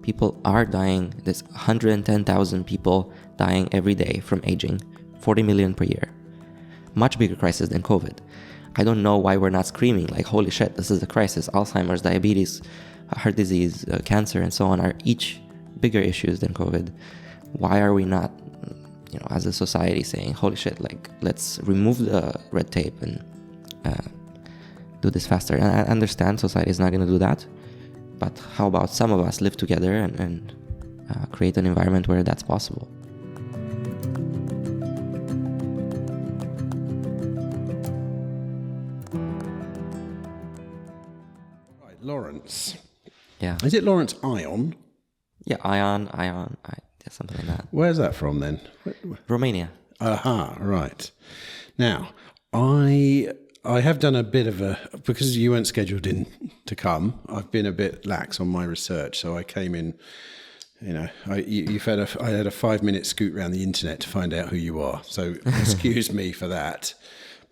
People are dying. There's 110,000 people dying every day from aging, 40 million per year. Much bigger crisis than COVID. I don't know why we're not screaming like, holy shit, this is a crisis. Alzheimer's, diabetes, heart disease, cancer, and so on are each bigger issues than COVID. Why are we not, as a society saying, holy shit, like, let's remove the red tape and do this faster? And I understand society is not going to do that, but how about some of us live together and create an environment where that's possible? Right, Laurence. Yeah. Is it Laurence Ion? Yeah, Ion, something like that. Where's that from then? Romania. Aha, right. Now, I have done a bit of because you weren't scheduled in to come, I've been a bit lax on my research. So I came in, I had a 5-minute scoot around the internet to find out who you are. So excuse me for that.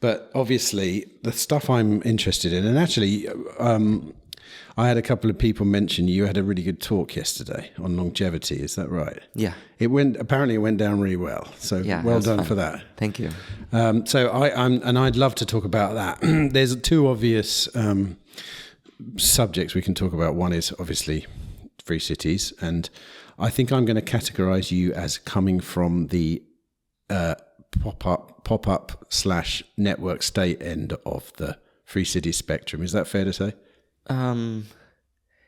But obviously the stuff I'm interested in, and actually, I had a couple of people mention you had a really good talk yesterday on longevity. Is that right? Yeah. Apparently it went down really well. So yeah, well done fun. For that. Thank you. So I'd love to talk about that. There's two obvious subjects we can talk about. One is obviously free cities, and I think I'm going to categorize you as coming from the pop-up / network state end of the free city spectrum. Is that fair to say?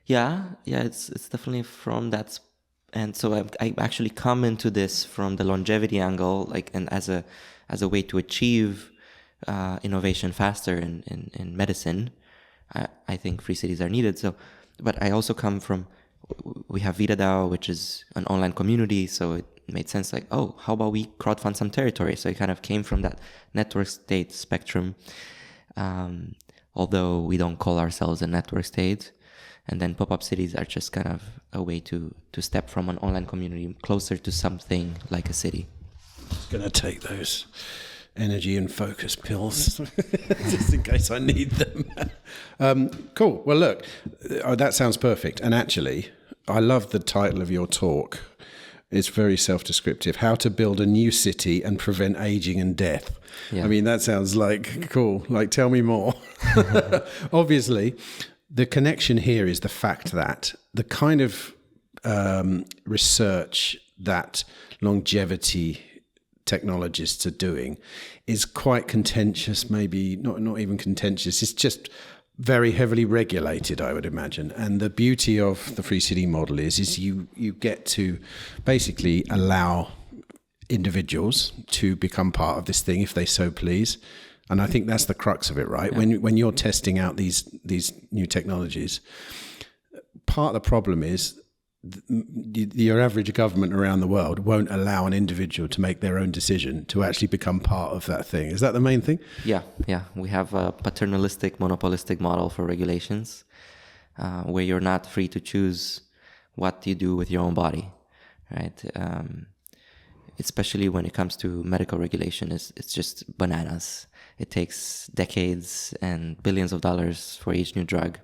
It's definitely from that, and so I actually come into this from the longevity angle, and as a way to achieve innovation faster in medicine. I think free cities are needed. So, but I also come from, we have VitaDAO, which is an online community, so it made sense. Like, oh, how about we crowdfund some territory? So it kind of came from that network state spectrum. Although we don't call ourselves a network state. And then pop-up cities are just kind of a way to step from an online community closer to something like a city. Just going to take those energy and focus pills just in case I need them. Cool. Well, look, that sounds perfect. And actually, I love the title of your talk. It's very self-descriptive. How to build a new city and prevent aging and death. Yeah. I mean, that sounds like cool. Like, tell me more. Obviously, the connection here is the fact that the kind of research that longevity technologists are doing is quite contentious, maybe not even contentious. It's just very heavily regulated, I would imagine. And the beauty of the free city model is you get to basically allow individuals to become part of this thing if they so please. And I think that's the crux of it, right? Yeah. When you're testing out these new technologies, part of the problem is your average government around the world won't allow an individual to make their own decision to actually become part of that thing. Is that the main thing? Yeah. We have a paternalistic, monopolistic model for regulations where you're not free to choose what you do with your own body, right? Especially when it comes to medical regulation, it's just bananas. It takes decades and billions of dollars for each new drug.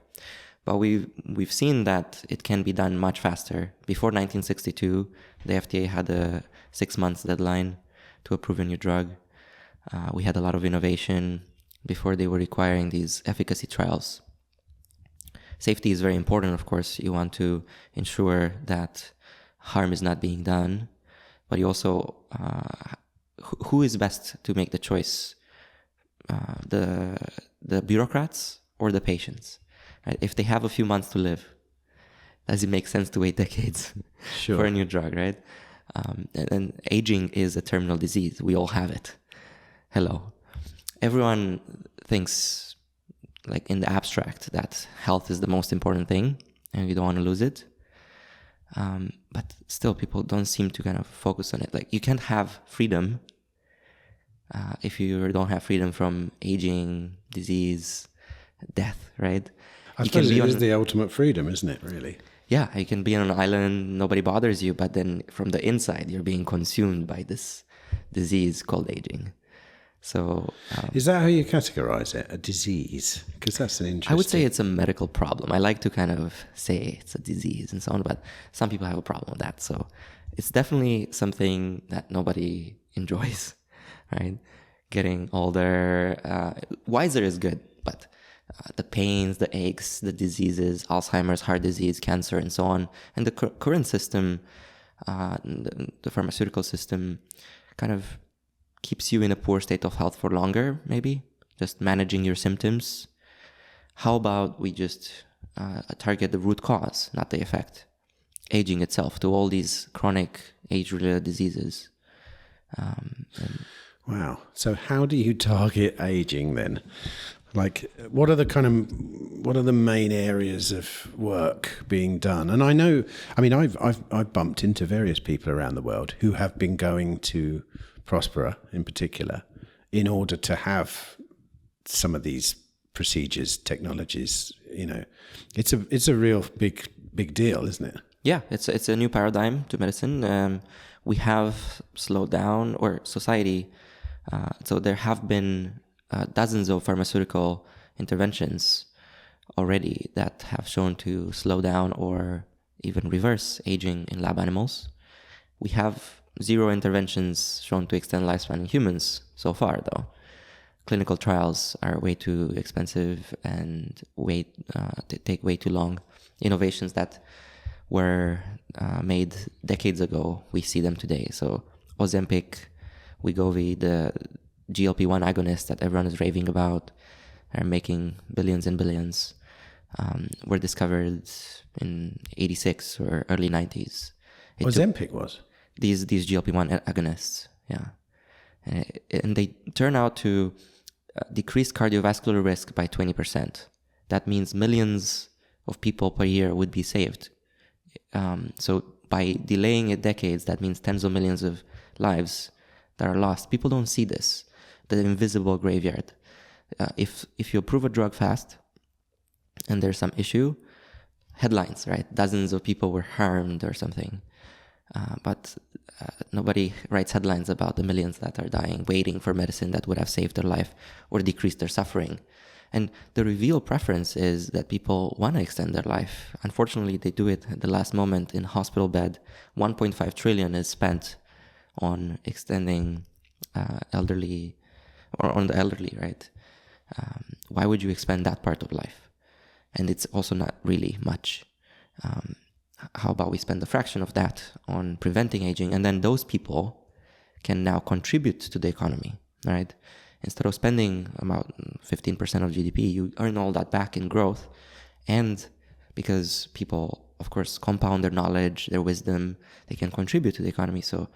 But we've seen that it can be done much faster. Before 1962, the FDA had a 6 months deadline to approve a new drug. We had a lot of innovation before they were requiring these efficacy trials. Safety is very important, of course. You want to ensure that harm is not being done. But you also, who is best to make the choice? The bureaucrats or the patients? Right? If they have a few months to live, does it make sense to wait decades for a new drug, right? And aging is a terminal disease. We all have it. Hello. Everyone thinks, like in the abstract, that health is the most important thing and you don't want to lose it. But still, people don't seem to kind of focus on it. Like, you can't have freedom if you don't have freedom from aging, disease, death, right? I suppose it is the ultimate freedom, isn't it, really? Yeah, you can be on an island, nobody bothers you, but then from the inside, you're being consumed by this disease called aging. So is that how you categorize it? A disease? Because that's an interesting... I would say it's a medical problem. I like to kind of say it's a disease and so on, but some people have a problem with that. So it's definitely something that nobody enjoys, right? Getting older, wiser is good, but the pains, the aches, the diseases, Alzheimer's, heart disease, cancer, and so on, and the current system, the pharmaceutical system, kind of keeps you in a poor state of health for longer, maybe, just managing your symptoms. How about we just target the root cause, not the effect? Aging itself, to all these chronic age-related diseases. Wow. So how do you target aging then? Like, what are the main areas of work being done? And I've bumped into various people around the world who have been going to Prospera in particular in order to have some of these procedures, technologies. It's a real big deal, isn't it? Yeah, it's a new paradigm to medicine. We have slowed down, or society. So there have been dozens of pharmaceutical interventions already that have shown to slow down or even reverse aging in lab animals. We have 0 interventions shown to extend lifespan in humans so far, though. Clinical trials are way too expensive and take way too long. Innovations that were made decades ago, we see them today. So Ozempic, Wegovy, the GLP-1 agonists that everyone is raving about, are making billions and billions, were discovered in 86 or early 90s. Ozempic was? These GLP-1 agonists, yeah. And they turn out to decrease cardiovascular risk by 20%. That means millions of people per year would be saved. So by delaying it decades, that means tens of millions of lives that are lost. People don't see this, the invisible graveyard. If you approve a drug fast and there's some issue, headlines, right? Dozens of people were harmed or something. But nobody writes headlines about the millions that are dying, waiting for medicine that would have saved their life or decreased their suffering. And the revealed preference is that people want to extend their life. Unfortunately, they do it at the last moment in a hospital bed. 1.5 trillion is spent on extending elderly, or on the elderly, right? Why would you expend that part of life? And it's also not really much. How about we spend a fraction of that on preventing aging, and then those people can now contribute to the economy, right? Instead of spending about 15% of GDP, you earn all that back in growth. And because people, of course, compound their knowledge, their wisdom, they can contribute to the economy. So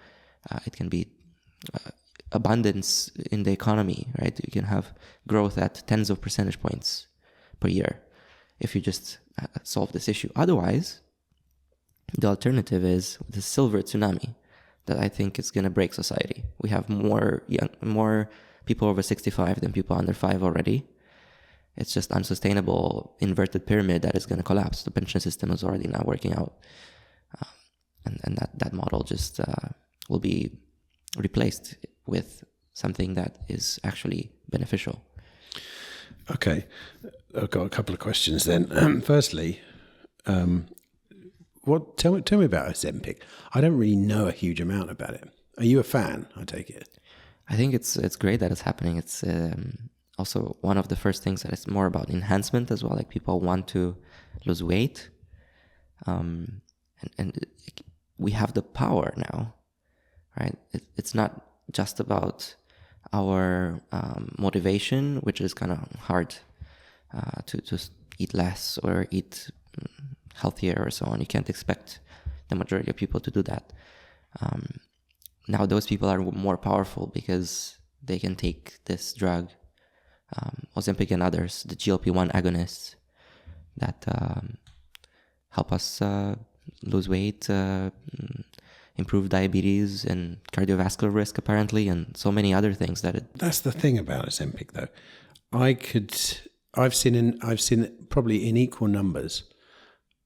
it can be abundance in the economy, right? You can have growth at tens of percentage points per year if you just solve this issue. Otherwise, the alternative is the silver tsunami that I think is going to break society. We have more people over 65 than people under 5 already. It's just unsustainable inverted pyramid that is going to collapse. The pension system is already not working out. And that model just will be replaced with something that is actually beneficial. Okay. I've got a couple of questions then. Firstly, tell me about Ozempic. I don't really know a huge amount about it. Are you a fan, I take it? I think it's great that it's happening. It's also one of the first things that it's more about enhancement as well. Like people want to lose weight, and we have the power now, right? It's not just about our motivation, which is kind of hard to eat less or eat healthier or so on. You can't expect the majority of people to do that. Now those people are more powerful because they can take this drug, Ozempic and others, the GLP-1 agonists that help us lose weight, improve diabetes and cardiovascular risk apparently, and so many other things That's the thing about Ozempic though. I've seen probably in equal numbers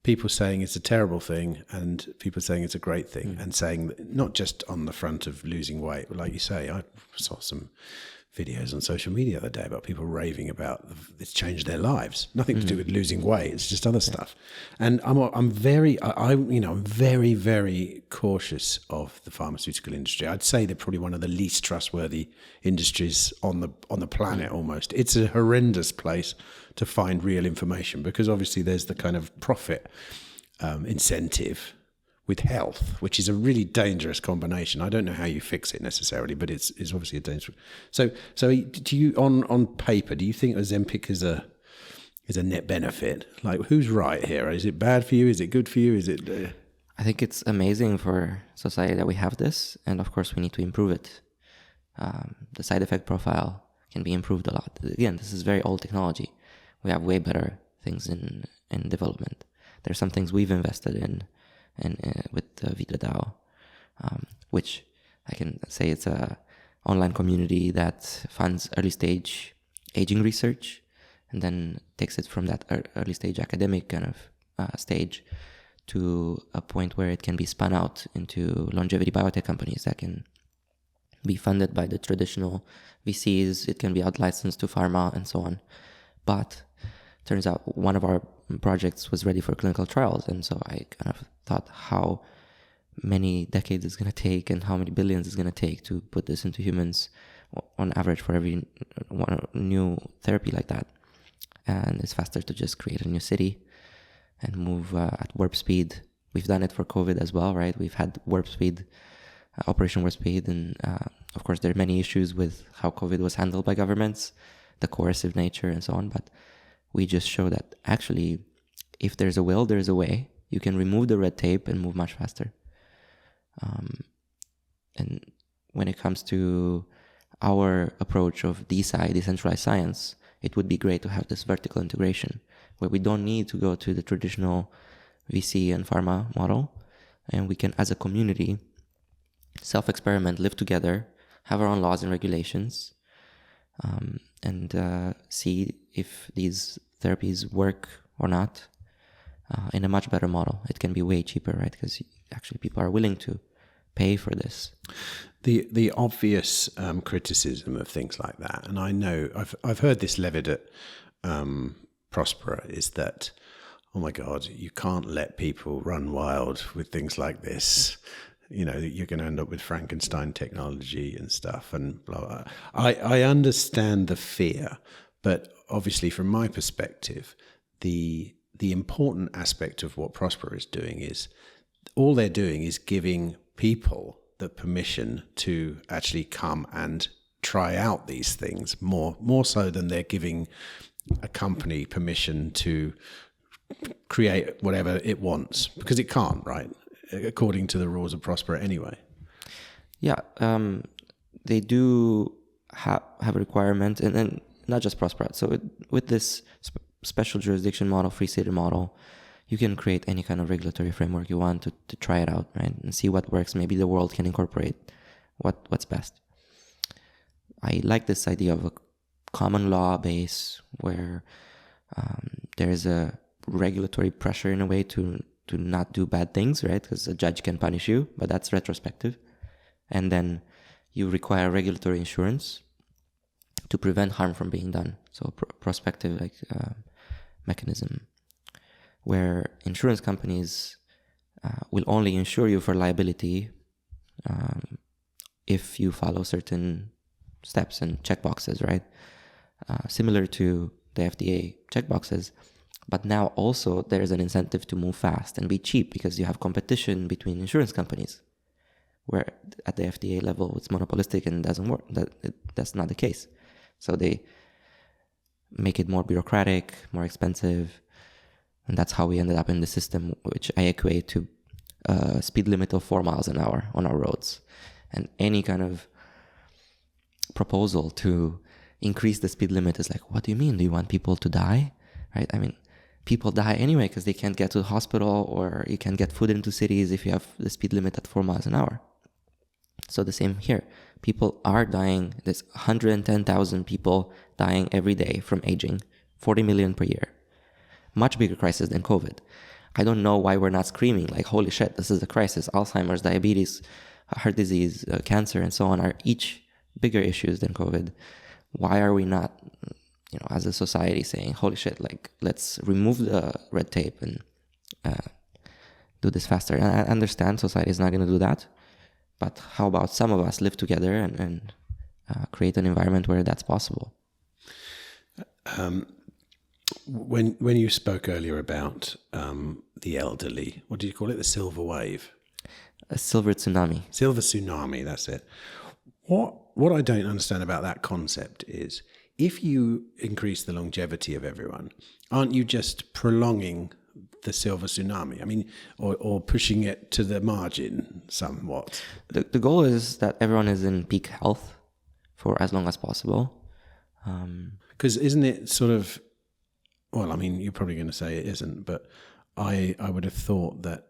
people saying it's a terrible thing and people saying it's a great thing, and saying that not just on the front of losing weight, but like you say, I saw some videos on social media the other day about people raving about it's changed their lives. Nothing to do with losing weight. It's just other stuff. And I'm very very cautious of the pharmaceutical industry. I'd say they're probably one of the least trustworthy industries on the planet almost. It's a horrendous place to find real information because obviously there's the kind of profit incentive with health, which is a really dangerous combination. I don't know how you fix it necessarily, but it's obviously a dangerous. So do you on paper, do you think Ozempic is a net benefit? Like, who's right here? Is it bad for you? Is it good for you? Is it? I think it's amazing for society that we have this, and of course we need to improve it. The side effect profile can be improved a lot. Again, this is very old technology. We have way better things in development. There's some things we've invested in with VitaDAO, which I can say it's a online community that funds early stage aging research and then takes it from that early stage academic kind of stage to a point where it can be spun out into longevity biotech companies that can be funded by the traditional VCs. It can be out licensed to pharma and so on. But turns out one of our projects was ready for clinical trials, and so I kind of thought how many decades it's going to take and how many billions it's going to take to put this into humans on average for every one new therapy like that. And it's faster to just create a new city and move at warp speed. We've done it for COVID as well, right? We've had warp speed, Operation Warp Speed, and of course there are many issues with how COVID was handled by governments, the coercive nature and so on, but we just show that actually if there's a will, there's a way. You can remove the red tape and move much faster. And when it comes to our approach of decentralized science, it would be great to have this vertical integration where we don't need to go to the traditional VC and pharma model, and we can, as a community, self-experiment, live together, have our own laws and regulations, and see if these therapies work or not in a much better model. It can be way cheaper, right? Because actually people are willing to pay for this. The obvious criticism of things like that, and I know I've heard this levied at Prospera, is that, oh my God, you can't let people run wild with things like this. You know, you're going to end up with Frankenstein technology and stuff and blah, blah. I understand the fear, but obviously from my perspective, the important aspect of what Prospera is doing is all they're doing is giving people the permission to actually come and try out these things more so than they're giving a company permission to create whatever it wants, because it can't, right? According to the rules of Prospera anyway. Yeah, they do have a requirement, and then not just Prospera. So with this special jurisdiction model, free-seated model, you can create any kind of regulatory framework you want to try it out, right? And see what works. Maybe the world can incorporate what's best. I like this idea of a common law base where there's a regulatory pressure in a way to not do bad things, right? Because a judge can punish you, but that's retrospective. And then you require regulatory insurance to prevent harm from being done. So prospective mechanism where insurance companies will only insure you for liability if you follow certain steps and checkboxes, right? Similar to the FDA checkboxes. But now also there's an incentive to move fast and be cheap because you have competition between insurance companies, where at the FDA level it's monopolistic and doesn't work. That's not the case. So they make it more bureaucratic, more expensive, and that's how we ended up in the system, which I equate to a speed limit of 4 miles an hour on our roads. And any kind of proposal to increase the speed limit is like, what do you mean? Do you want people to die? Right? I mean, people die anyway because they can't get to the hospital, or you can't get food into cities if you have the speed limit at 4 miles an hour. So the same here. People are dying. There's 110,000 people dying every day from aging, 40 million per year. Much bigger crisis than COVID. I don't know why we're not screaming like, holy shit, this is a crisis. Alzheimer's, diabetes, heart disease, cancer, and so on are each bigger issues than COVID. why are we not, as a society saying, holy shit, like, let's remove the red tape and do this faster? And I understand society is not going to do that, but how about some of us live together and create an environment where that's possible? When you spoke earlier about the elderly, what did you call it? The silver wave? A silver tsunami. Silver tsunami, that's it. What I don't understand about that concept is, if you increase the longevity of everyone, aren't you just prolonging the silver tsunami? I mean, or pushing it to the margin somewhat? The goal is that everyone is in peak health for as long as possible. Because isn't it sort of, well, I mean, you're probably going to say it isn't, but I would have thought that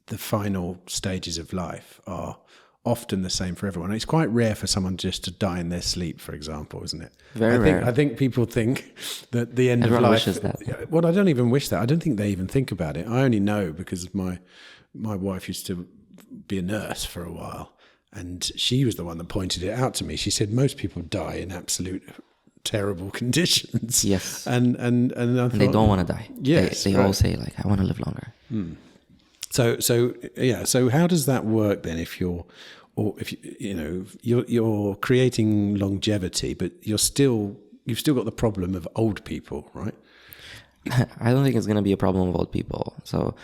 the final stages of life are often the same for everyone. It's quite rare for someone just to die in their sleep, for example, isn't it? Very rare. I think people think that the end Everyone of life... wishes that. Well, I don't even wish that. I don't think they even think about it. I only know because my wife used to be a nurse for a while, and she was the one that pointed it out to me. She said most people die in absolute terrible conditions. Yes. And I thought, they don't want to die. Yes. They all say, like, I want to live longer. So how does that work then? If you're creating longevity, but you've still got the problem of old people, right? I don't think it's going to be a problem of old people. So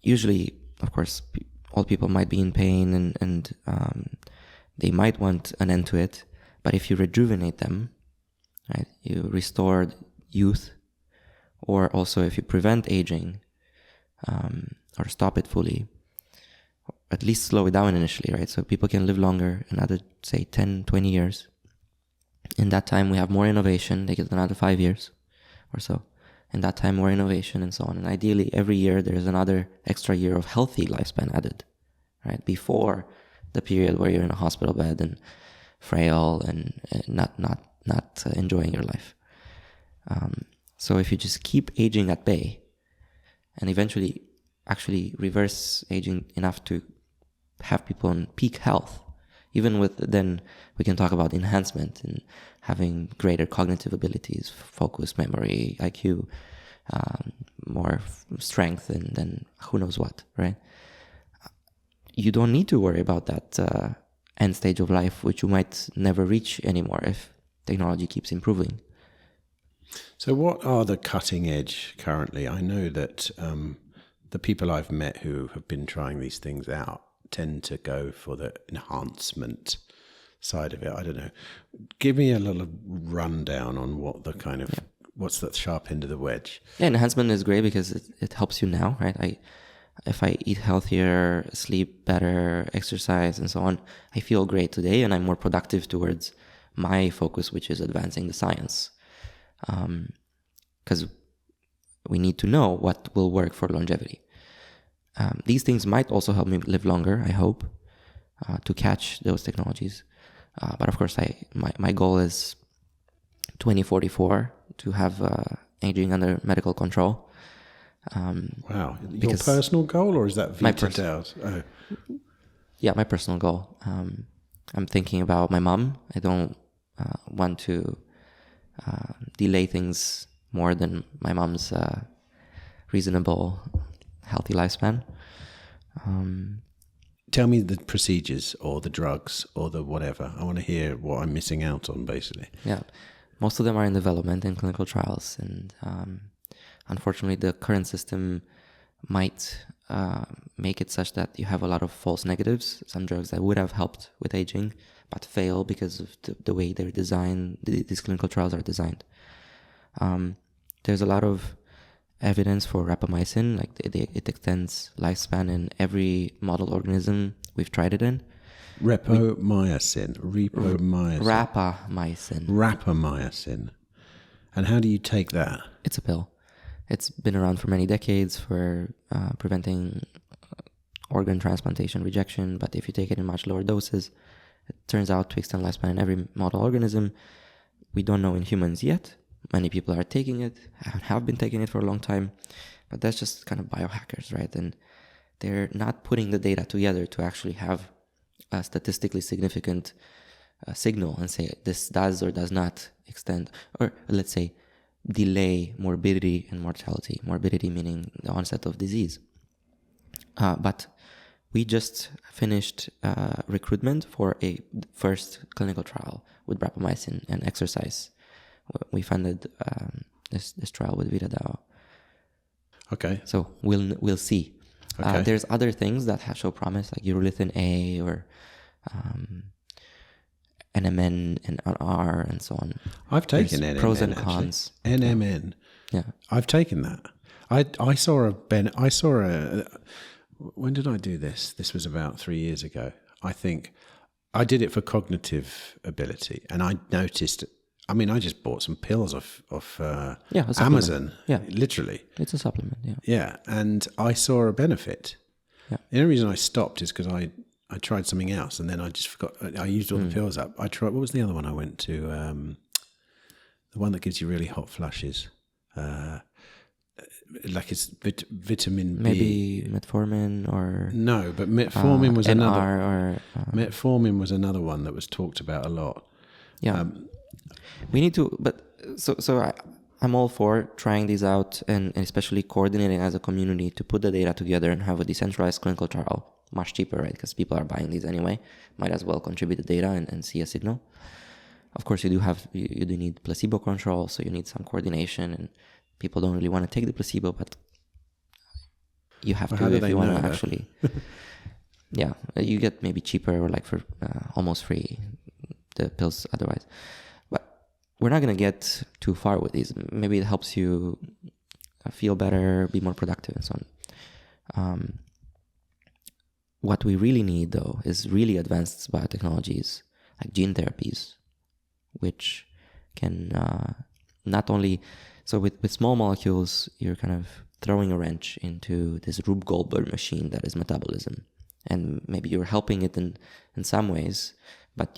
usually, of course, old people might be in pain and they might want an end to it. But if you rejuvenate them, right, you restore youth, or also if you prevent aging, or stop it fully, at least slow it down initially, right? So people can live longer, another, say, 10, 20 years. In that time, we have more innovation. They get another 5 years or so. In that time, more innovation and so on. And ideally, every year, there's another extra year of healthy lifespan added, right? Before the period where you're in a hospital bed and frail and not enjoying your life. So if you just keep aging at bay and eventually actually reverse aging enough to have people in peak health, even with, then we can talk about enhancement and having greater cognitive abilities, focus, memory, IQ, more strength, and then who knows what, right? You don't need to worry about that end stage of life, which you might never reach anymore if technology keeps improving. So what are the cutting edge currently? I know that the people I've met who have been trying these things out tend to go for the enhancement side of it. I don't know. Give me a little rundown on what the kind of, what's the sharp end of the wedge? Yeah, enhancement is great because it helps you now, right? If I eat healthier, sleep better, exercise, and so on, I feel great today, and I'm more productive towards my focus, which is advancing the science. Because we need to know what will work for longevity. These things might also help me live longer, I hope, to catch those technologies. But of course, my goal is 2044 to have aging under medical control. Wow. Your personal goal, or is that vetoed out? Oh. Yeah, my personal goal. I'm thinking about my mom. I don't want to delay things more than my mom's reasonable, healthy lifespan. Tell me the procedures or the drugs or the whatever. I want to hear what I'm missing out on, basically. Yeah, most of them are in development in clinical trials, and unfortunately, the current system might make it such that you have a lot of false negatives. Some drugs that would have helped with aging, but fail because of the way they're designed. These clinical trials are designed. There's a lot of evidence for rapamycin, like it extends lifespan in every model organism we've tried it in. Rapamycin. Rapamycin. And how do you take that? It's a pill. It's been around for many decades for preventing organ transplantation rejection, but if you take it in much lower doses, it turns out to extend lifespan in every model organism. We don't know in humans yet. Many people are taking it, have been taking it for a long time, but that's just kind of biohackers, right? And they're not putting the data together to actually have a statistically significant signal and say this does or does not extend, or let's say delay morbidity and mortality. Morbidity meaning the onset of disease. But we just finished recruitment for a first clinical trial with rapamycin and exercise. We funded this trial with VitaDAO. Okay. So we'll see. Okay. There's other things that have show promise, like urolithin A or NMN and R and so on. I've taken NMN. Pros and cons. Actually. NMN. Yeah. I've taken that. I saw a when did I do this? This was about 3 years ago. I think I did it for cognitive ability, and I noticed. I mean, I just bought some pills off Amazon. Yeah, literally. It's a supplement. Yeah. Yeah, and I saw a benefit. Yeah. The only reason I stopped is because I tried something else, and then I just forgot. I used all the pills up. I tried. What was the other one I went to? The one that gives you really hot flushes. Like it's vitamin B. Maybe metformin or no, but metformin was another. Or metformin was another one that was talked about a lot. Yeah, we need to. But so I'm all for trying these out and especially coordinating as a community to put the data together and have a decentralized clinical trial. Much cheaper, right? Because people are buying these anyway. Might as well contribute the data and see a signal. Of course, you do need placebo control, so you need some coordination, and people don't really want to take the placebo, but you have to if you want to actually. Yeah, you get maybe cheaper or like for almost free the pills otherwise. But we're not going to get too far with these. Maybe it helps you feel better, be more productive and so on. What we really need, though, is really advanced biotechnologies like gene therapies, which can not only... So with small molecules, you're kind of throwing a wrench into this Rube Goldberg machine that is metabolism. And maybe you're helping it in some ways, but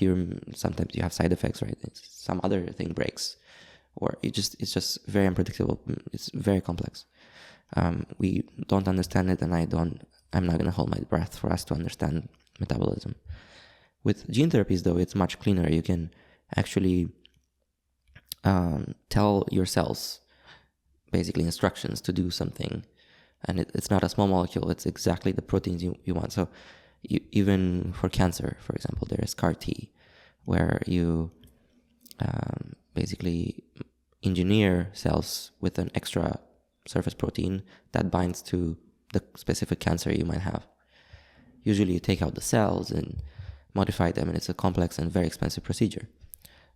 sometimes you have side effects, right? Some other thing breaks. Or it's just very unpredictable. It's very complex. We don't understand it, and I'm not going to hold my breath for us to understand metabolism. With gene therapies, though, it's much cleaner. You can actually tell your cells basically instructions to do something, and it's not a small molecule. It's exactly the proteins you want. So even for cancer, for example, there is CAR-T, where you basically engineer cells with an extra surface protein that binds to the specific cancer you might have. Usually you take out the cells and modify them, and it's a complex and very expensive procedure.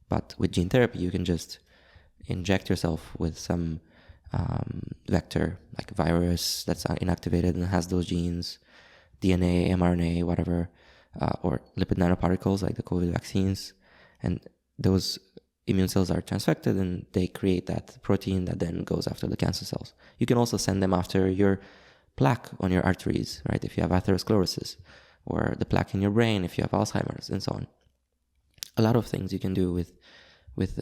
But with gene therapy, you can just inject yourself with some vector, like a virus that's inactivated and has those genes, DNA, mRNA, whatever, or lipid nanoparticles like the COVID vaccines. And those immune cells are transfected, and they create that protein that then goes after the cancer cells. You can also send them after your plaque on your arteries, right? If you have atherosclerosis, or the plaque in your brain if you have Alzheimer's, and so on. A lot of things you can do with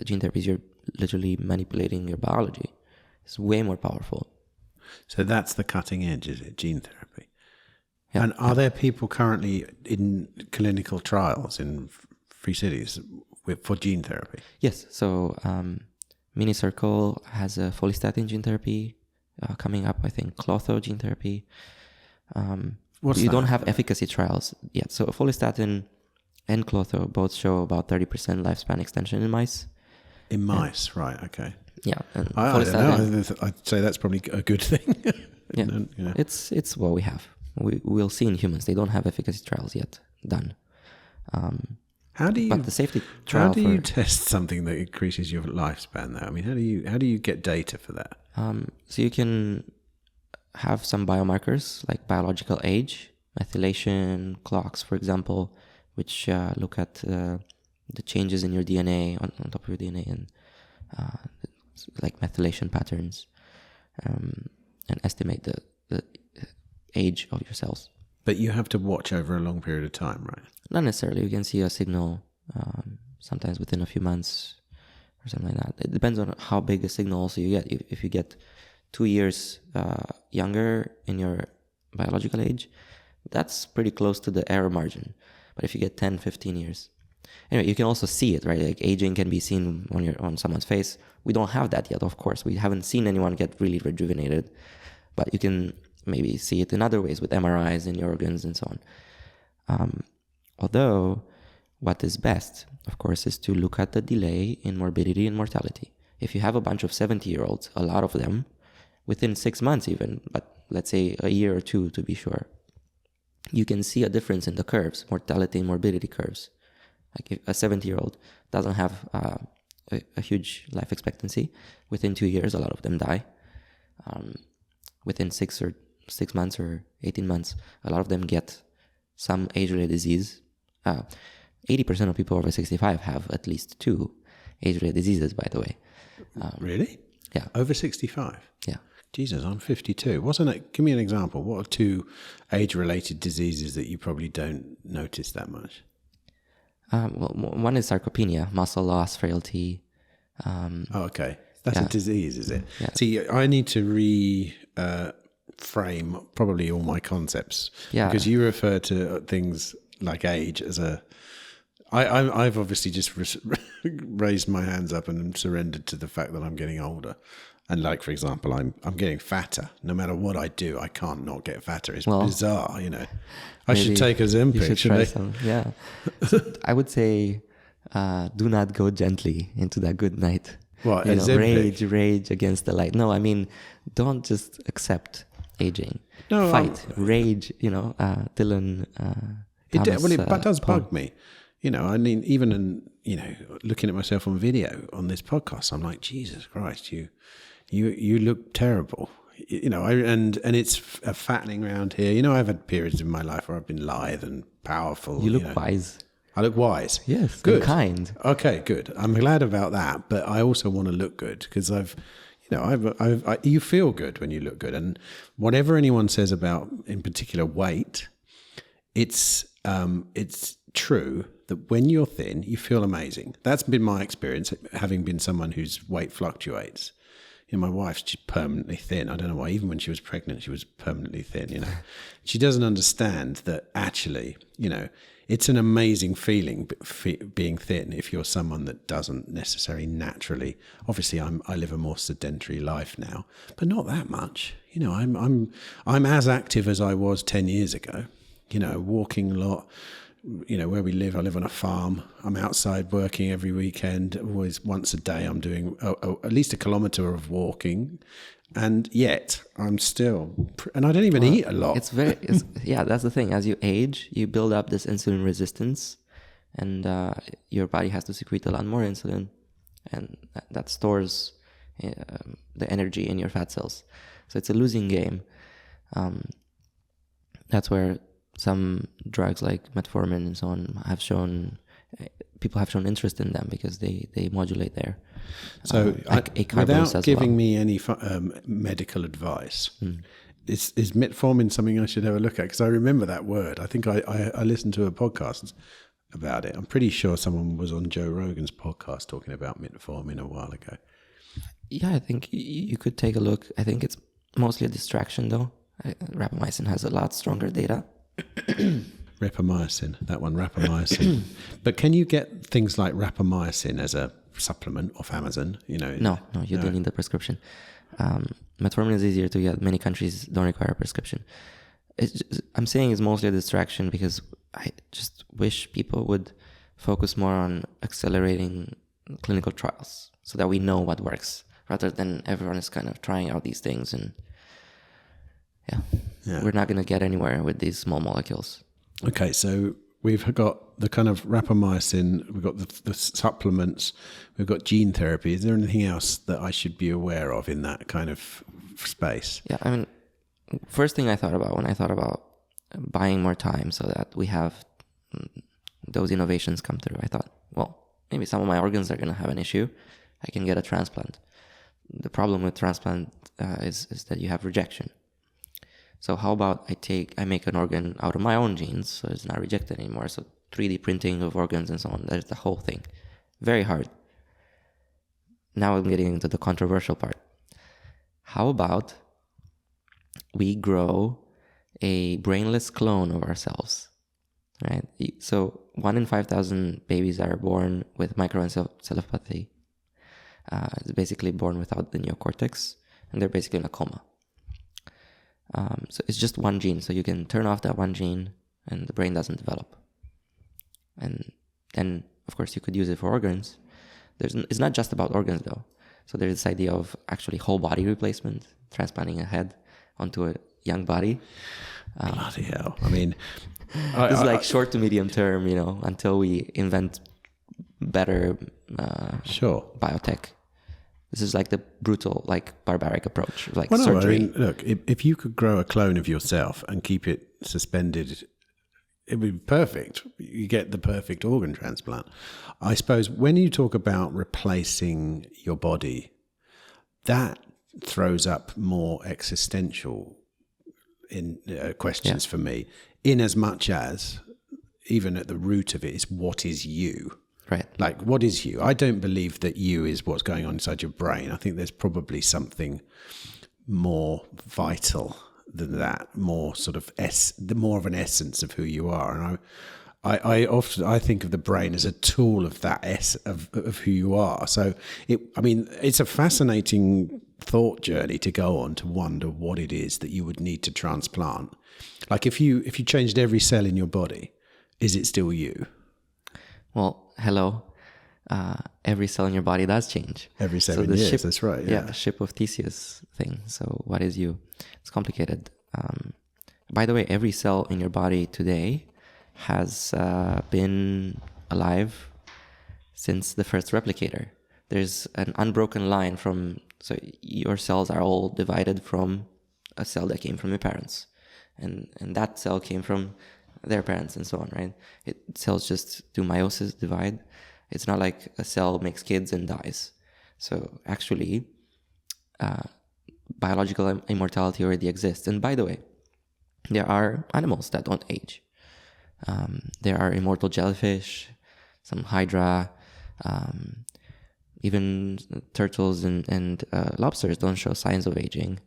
gene therapies. You're literally manipulating your biology. It's way more powerful. So that's the cutting edge, is it? Gene therapy. Yeah. And are there people currently in clinical trials in free cities for gene therapy? Yes. So Minicircle has a follistatin gene therapy coming up. I think Clotho gene therapy. You don't have efficacy trials yet. So follistatin and Clotho both show about 30% lifespan extension in mice. In mice, right? Okay. Yeah, and I don't know. I'd say that's probably a good thing. Yeah, it's what we have. We'll see in humans. They don't have efficacy trials yet done. How do you? But the safety trial. How do you test something that increases your lifespan? Though, I mean, how do you get data for that? So you can have some biomarkers like biological age, methylation clocks, for example, which look at the changes in your DNA on top of your DNA and like methylation patterns, and estimate the age of your cells. But you have to watch over a long period of time, right? Not necessarily. You can see a signal sometimes within a few months or something like that. It depends on how big a signal also you get. If you get 2 years younger in your biological age, that's pretty close to the error margin. But if you get 10, 15 years, Anyway, you can also see it, right? Like aging can be seen on someone's face. We don't have that yet, of course. We haven't seen anyone get really rejuvenated, but you can maybe see it in other ways with MRIs in your organs and so on. Although what is best, of course, is to look at the delay in morbidity and mortality. If you have a bunch of 70-year-olds, a lot of them, within 6 months even, but let's say a year or two to be sure, you can see a difference in the curves, mortality and morbidity curves. Like if a 70-year-old doesn't have a huge life expectancy, within 2 years, a lot of them die. Within 6 months or 18 months, a lot of them get some age-related disease. 80% of people over 65 have at least 2 age-related diseases, by the way. Really? Yeah. Over 65? Yeah. Jesus, I'm 52. Wasn't it? Give me an example. What are 2 age-related diseases that you probably don't notice that much? Well, one is sarcopenia, muscle loss, frailty. Okay. That's a disease, is it? Yeah. See, I need to frame probably all my concepts. Yeah. Because you refer to things like age as a... I've obviously just raised my hands up and surrendered to the fact that I'm getting older. And like, for example, I'm getting fatter. No matter what I do, I can't not get fatter. It's bizarre, you know. I should take Ozempic. You should try some. Yeah. So I would say do not go gently into that good night. What, rage against the light. No, I mean, don't just accept aging. No, fight, rage, Dylan. It does bug me. You know, I mean, even in, looking at myself on video on this podcast, I'm like, Jesus Christ, you look terrible. And it's a fattening around here. I've had periods in my life where I've been lithe and powerful. You look wise. I look wise. Yes, good, and kind. Okay, good. I'm glad about that, but I also want to look good because you feel good when you look good, and whatever anyone says about, in particular, weight, it's true that when you're thin, you feel amazing. That's been my experience, having been someone whose weight fluctuates. My wife's just permanently thin. I don't know why. Even when she was pregnant, she was permanently thin, She doesn't understand that actually, it's an amazing feeling being thin if you're someone that doesn't necessarily naturally. Obviously, I live a more sedentary life now, but not that much. I'm as active as I was 10 years ago. Walking a lot. Where we live, I live on a farm. I'm outside working every weekend. Always once a day I'm doing at least a kilometre of walking. And yet I'm still, and I don't even eat a lot. That's the thing. As you age, you build up this insulin resistance, and your body has to secrete a lot more insulin, and that stores the energy in your fat cells. So it's a losing game. That's where some drugs like metformin and so on people have shown interest in them because they modulate there. So without giving me any medical advice, is metformin something I should have a look at? Because I remember that word. I think I listened to a podcast about it. I'm pretty sure someone was on Joe Rogan's podcast talking about metformin a while ago. Yeah, I think you could take a look. I think it's mostly a distraction though. Rapamycin has a lot stronger data. Rapamycin. But can you get things like rapamycin as a supplement off Amazon? No, you don't need the prescription. Metformin is easier to get. Many countries don't require a prescription. I'm saying it's mostly a distraction because I just wish people would focus more on accelerating clinical trials so that we know what works, rather than everyone is kind of trying out these things and we're not going to get anywhere with these small molecules. Okay, so we've got the kind of rapamycin, we've got the supplements, we've got gene therapy. Is there anything else that I should be aware of in that kind of space? Yeah, I mean, first thing I thought about when I thought about buying more time so that we have those innovations come through, I thought, well, maybe some of my organs are going to have an issue. I can get a transplant. The problem with transplant is that you have rejection. So how about I make an organ out of my own genes, so it's not rejected anymore. So 3D printing of organs and so on, there's the whole thing. Very hard. Now I'm getting into the controversial part. How about we grow a brainless clone of ourselves, right? So 1 in 5,000 babies are born with microencephalopathy. It's basically born without the neocortex, and they're basically in a coma. So it's just one gene. So you can turn off that one gene, and the brain doesn't develop. And then, of course, you could use it for organs. It's not just about organs, though. So there's this idea of actually whole body replacement, transplanting a head onto a young body. Bloody hell. I mean... This is like short to medium term, until we invent better biotech. This is like the brutal, barbaric approach, surgery. I mean, look, if you could grow a clone of yourself and keep it suspended, it would be perfect. You get the perfect organ transplant. I suppose when you talk about replacing your body, that throws up more existential questions for me, in as much as even at the root of it is what is you? Right. Like, what is you? I don't believe that you is what's going on inside your brain. I think there's probably something more vital than that, more sort of more of an essence of who you are. And I think of the brain as a tool of that of who you are. So it's a fascinating thought journey to go on to wonder what it is that you would need to transplant. Like if you changed every cell in your body, is it still you? Well, hello. Every cell in your body does change. Every 7 years, that's right. Yeah, the ship of Theseus thing. So what is you? It's complicated. By the way, every cell in your body today has been alive since the first replicator. There's an unbroken line so your cells are all divided from a cell that came from your parents. And that cell came from their parents and so on, right? Cells just do meiosis, divide. It's not like a cell makes kids and dies. So actually, biological immortality already exists. And by the way, there are animals that don't age. There are immortal jellyfish, some hydra, even turtles and lobsters don't show signs of aging.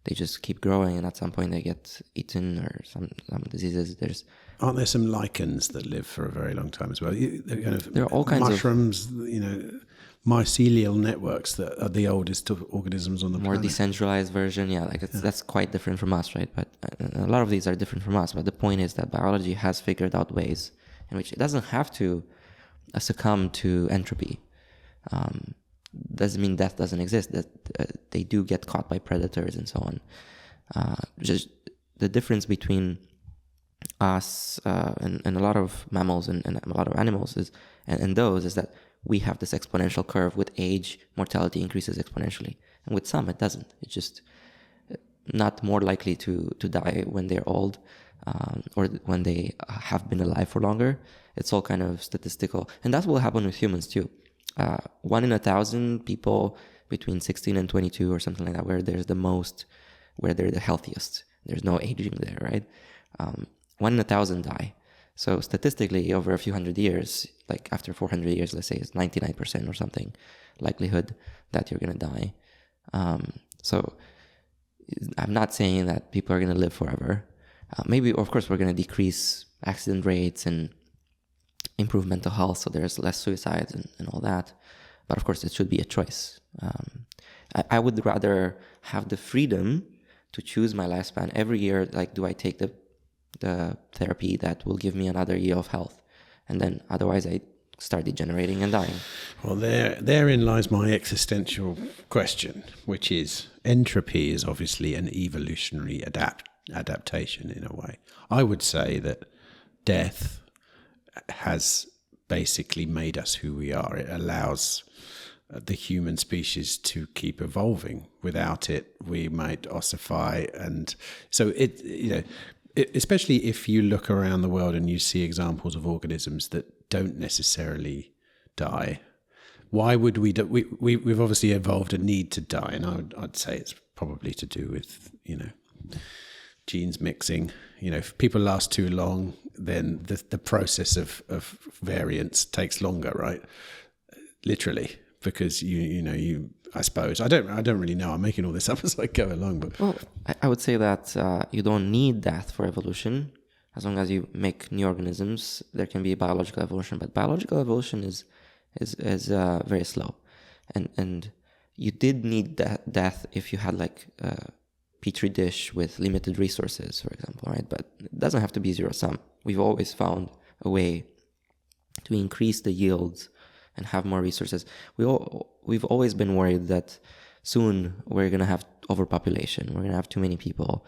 They just keep growing, and at some point they get eaten or some diseases. Aren't there some lichens that live for a very long time as well? There are all kinds of mushrooms, mycelial networks that are the oldest organisms on the planet. More decentralized version, that's quite different from us, right? But a lot of these are different from us. But the point is that biology has figured out ways in which it doesn't have to succumb to entropy. Doesn't mean death doesn't exist. That they do get caught by predators and so on. Just the difference between us and a lot of mammals and a lot of animals is that we have this exponential curve. With age, mortality increases exponentially, and with some it doesn't. It's just not more likely to die when they're old or when they have been alive for longer. It's all kind of statistical, and that will happen with humans too. 1 in 1,000 people between 16 and 22 or something like that, where they're the healthiest. There's no aging there, right? 1 in 1,000 die. So statistically, over a few hundred years, like after 400 years, let's say, it's 99% or something likelihood that you're going to die. So I'm not saying that people are going to live forever. Maybe, of course, we're going to decrease accident rates and improve mental health, so there's less suicides and all that. But of course, it should be a choice. I would rather have the freedom to choose my lifespan every year. Like, do I take the therapy that will give me another year of health? And then otherwise I start degenerating and dying. Well, therein lies my existential question, which is entropy is obviously an evolutionary adaptation in a way. I would say that death has basically made us who we are. It allows the human species to keep evolving. Without it, we might ossify. And so especially if you look around the world and you see examples of organisms that don't necessarily die, why would we we've obviously evolved a need to die, and I'd say it's probably to do with genes mixing. If people last too long, then the process of variance takes longer, right? Literally, because I suppose I don't really know. I'm making all this up as I go along, but I would say that you don't need death for evolution. as long as you make new organisms, there can be biological evolution. But biological evolution is very slow, and you did need death if you had like a petri dish with limited resources, for example, right? But it doesn't have to be zero sum. We've always found a way to increase the yields and have more resources. We've always been worried that soon we're gonna have overpopulation. We're gonna have too many people.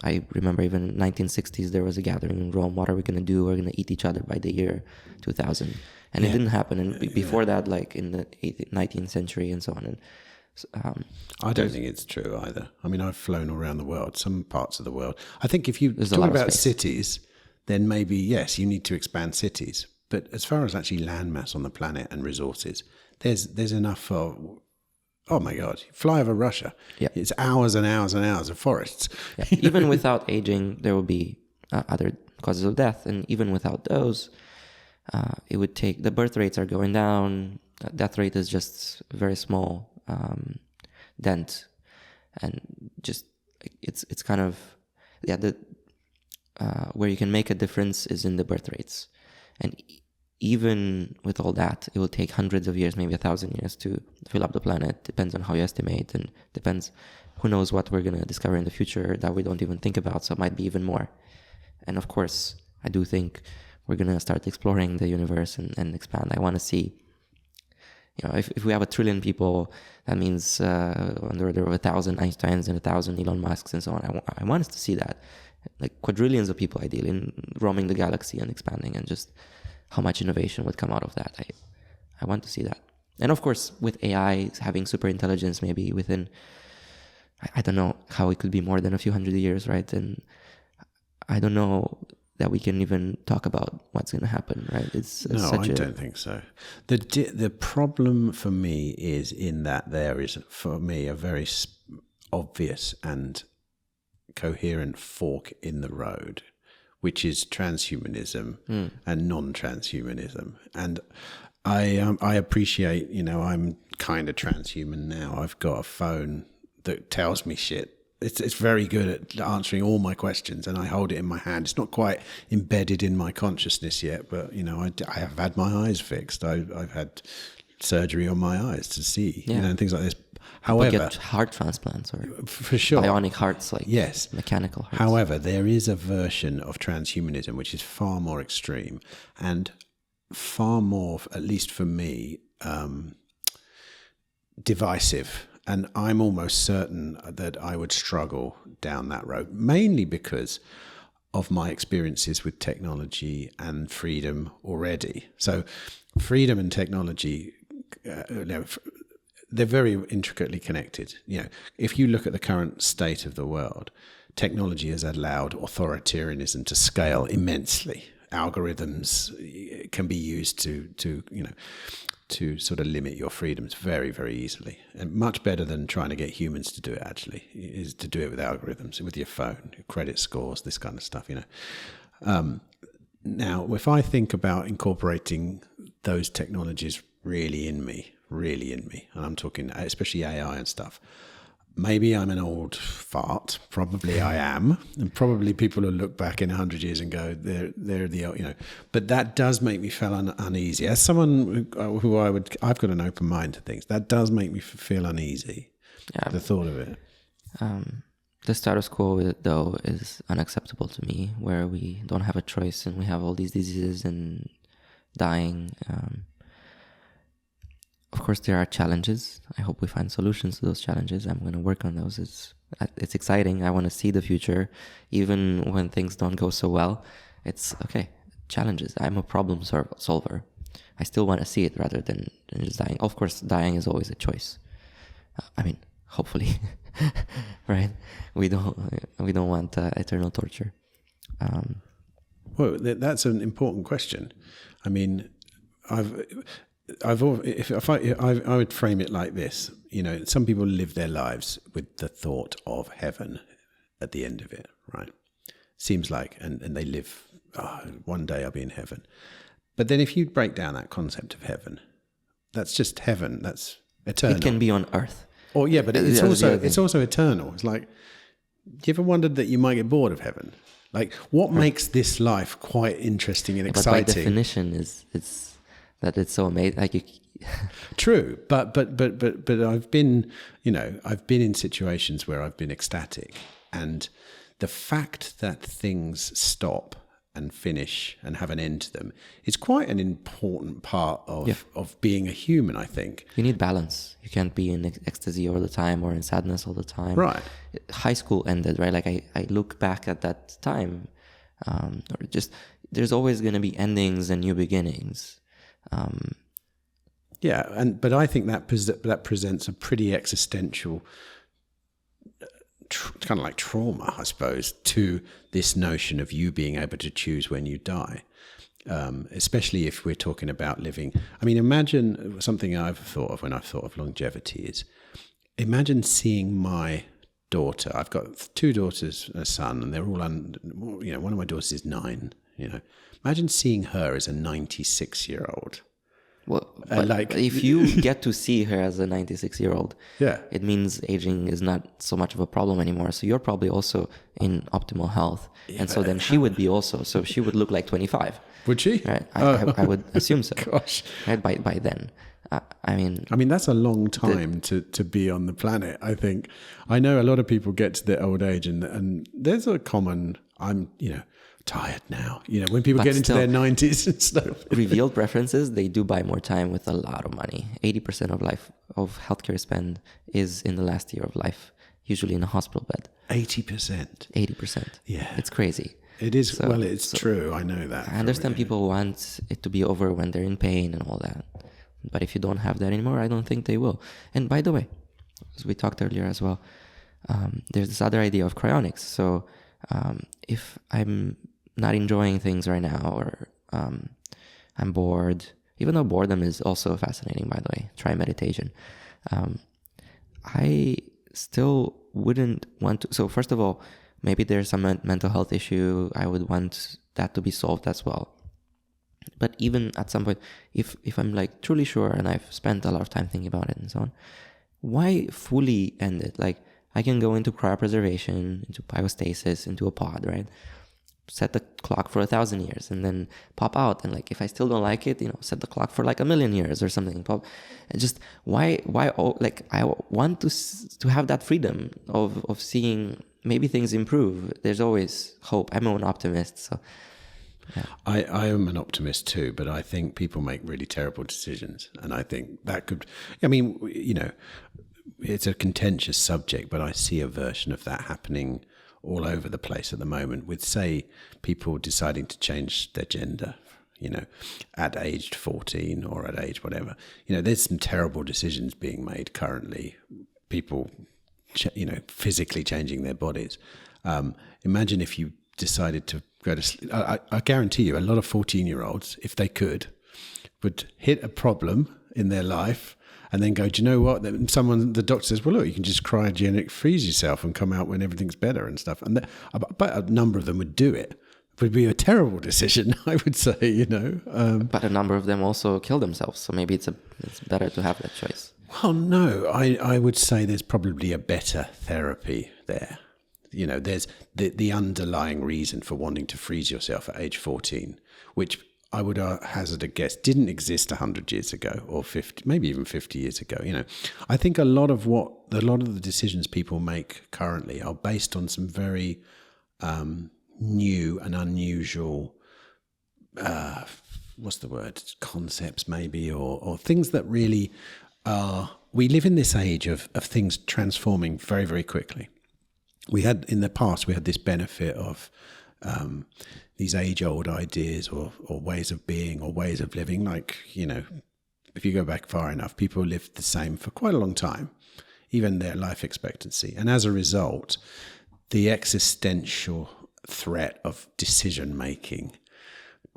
I remember even in the 1960s there was a gathering in Rome. What are we gonna do? We're gonna eat each other by the year 2000, and it didn't happen. And before that, like in the 19th century and so on. And I don't think it's true either. I mean, I've flown around the world, some parts of the world. I think if you talk about cities, then maybe, yes, you need to expand cities. But as far as actually landmass on the planet and resources, there's enough for, oh my God, fly over Russia. Yeah. It's hours and hours and hours of forests. Yeah. Even without aging, there will be other causes of death. And even without those, it would take, the birth rates are going down. Death rate is just very small. Dent, and just it's kind of where you can make a difference is in the birth rates, and even with all that, it will take hundreds of years, maybe 1,000 years to fill up the planet. Depends on how you estimate, and depends, who knows what we're gonna discover in the future that we don't even think about. So it might be even more. And of course, I do think we're gonna start exploring the universe and expand. I want to see. If we have 1 trillion people, that means there are 1,000 Einsteins and 1,000 Elon Musks and so on. I want us to see that, like quadrillions of people, ideally, in roaming the galaxy and expanding, and just how much innovation would come out of that. I want to see that. And of course, with AI having super intelligence, maybe within, I don't know how it could be more than a few hundred years, right? And I don't know that we can even talk about what's going to happen, right? I don't think so. The problem for me is in that there is, for me, a very obvious and coherent fork in the road, which is transhumanism and non-transhumanism. And I appreciate, I'm kind of transhuman now. I've got a phone that tells me shit. It's very good at answering all my questions, and I hold it in my hand. It's not quite embedded in my consciousness yet, but I have had my eyes fixed. I've had surgery on my eyes to see, and things like this. However, get heart transplants or for sure bionic hearts, like mechanical hearts. However, there is a version of transhumanism which is far more extreme and far more, at least for me, divisive. And I'm almost certain that I would struggle down that road, mainly because of my experiences with technology and freedom already. So freedom and technology, they're very intricately connected. If you look at the current state of the world, technology has allowed authoritarianism to scale immensely. Algorithms can be used to sort of limit your freedoms very, very easily. And much better than trying to get humans to do it, actually, is to do it with algorithms, with your phone, your credit scores, this kind of stuff, Now, if I think about incorporating those technologies really in me, and I'm talking especially AI and stuff, maybe I'm an old fart. Probably I am, and probably people will look back in 100 years and go, "They're the But that does make me feel uneasy. As someone who I've got an open mind to things. That does make me feel uneasy. Yeah, the thought of it. The status quo, though, is unacceptable to me, where we don't have a choice and we have all these diseases and dying. Of course, there are challenges. I hope we find solutions to those challenges. I'm going to work on those. It's exciting. I want to see the future, even when things don't go so well. It's okay. Challenges. I'm a problem solver. I still want to see it rather than just dying. Of course, dying is always a choice. Hopefully, right? We don't want eternal torture. Well, that's an important question. I mean, I would frame it like this. Some people live their lives with the thought of heaven at the end of it, right? Seems like, and they live, one day I'll be in heaven. But then if you break down that concept of heaven, that's just heaven. That's eternal. It can be on earth. But it's also eternal. It's like you ever wondered that you might get bored of heaven? Like, what makes this life quite interesting and exciting? But by definition, it's that it's so amazing. Like True, but I've been in situations where I've been ecstatic, and the fact that things stop and finish and have an end to them is quite an important part of being a human, I think. You need balance. You can't be in ecstasy all the time or in sadness all the time. Right. High school ended, right? Like I look back at that time, or just there's always going to be endings and new beginnings. But I think that presents a pretty existential kind of like trauma, I suppose, to this notion of you being able to choose when you die, especially if we're talking about living. I mean, imagine something I've thought of when I've thought of longevity is, imagine seeing my daughter. I've got 2 daughters and a son, and they're all one of my daughters is 9. Imagine seeing her as a 96-year-old. Well, like if you get to see her as a 96-year-old, it means aging is not so much of a problem anymore. So you're probably also in optimal health, and so then she would be also. So she would look like 25. Would she? Right. I would assume so. Gosh. Right. By then, I mean that's a long time to be on the planet. I think I know a lot of people get to their old age, and there's a common tired now. When people get into their 90s and stuff. Revealed preferences, they do buy more time with a lot of money. 80% of healthcare spend is in the last year of life, usually in a hospital bed. 80%. Yeah. It's crazy. It is. It's true. I know that. I understand people want it to be over when they're in pain and all that. But if you don't have that anymore, I don't think they will. And by the way, as we talked earlier as well, there's this other idea of cryonics. So if I'm not enjoying things right now, or I'm bored, even though boredom is also fascinating, by the way, try meditation. I still wouldn't want to. So first of all, maybe there's some mental health issue. I would want that to be solved as well. But even at some point, if I'm like truly sure and I've spent a lot of time thinking about it and so on, why fully end it? Like I can go into cryopreservation, into biostasis, into a pod, right? Set the clock for 1,000 years and then pop out, and like if I still don't like it, set the clock for like 1,000,000 years or something. Pop, and just why? Like I want to have that freedom of seeing maybe things improve. There's always hope. I'm an optimist, so. Yeah. I am an optimist too, but I think people make really terrible decisions, and I think that could. I mean, it's a contentious subject, but I see a version of that happening all over the place at the moment, with, say, people deciding to change their gender, at age 14 or at age whatever. There's some terrible decisions being made currently. People, physically changing their bodies. Imagine if you decided to go to sleep. I guarantee you, a lot of 14-year-olds, if they could, would hit a problem in their life and then go, do you know what? The doctor says, well, look, you can just cryogenic freeze yourself and come out when everything's better and stuff. And but a number of them would do it. It would be a terrible decision, I would say, But a number of them also kill themselves. So maybe it's better to have that choice. Well, no, I would say there's probably a better therapy there. There's the underlying reason for wanting to freeze yourself at age 14, which I would hazard a guess didn't exist 100 years ago, or 50, maybe even 50 years ago. I think a lot of the decisions people make currently are based on some very new and unusual, concepts maybe, or things that really are. We live in this age of things transforming very, very quickly. In the past, we had this benefit of these age-old ideas or ways of being or ways of living. Like, if you go back far enough, people lived the same for quite a long time, even their life expectancy. And as a result, the existential threat of decision-making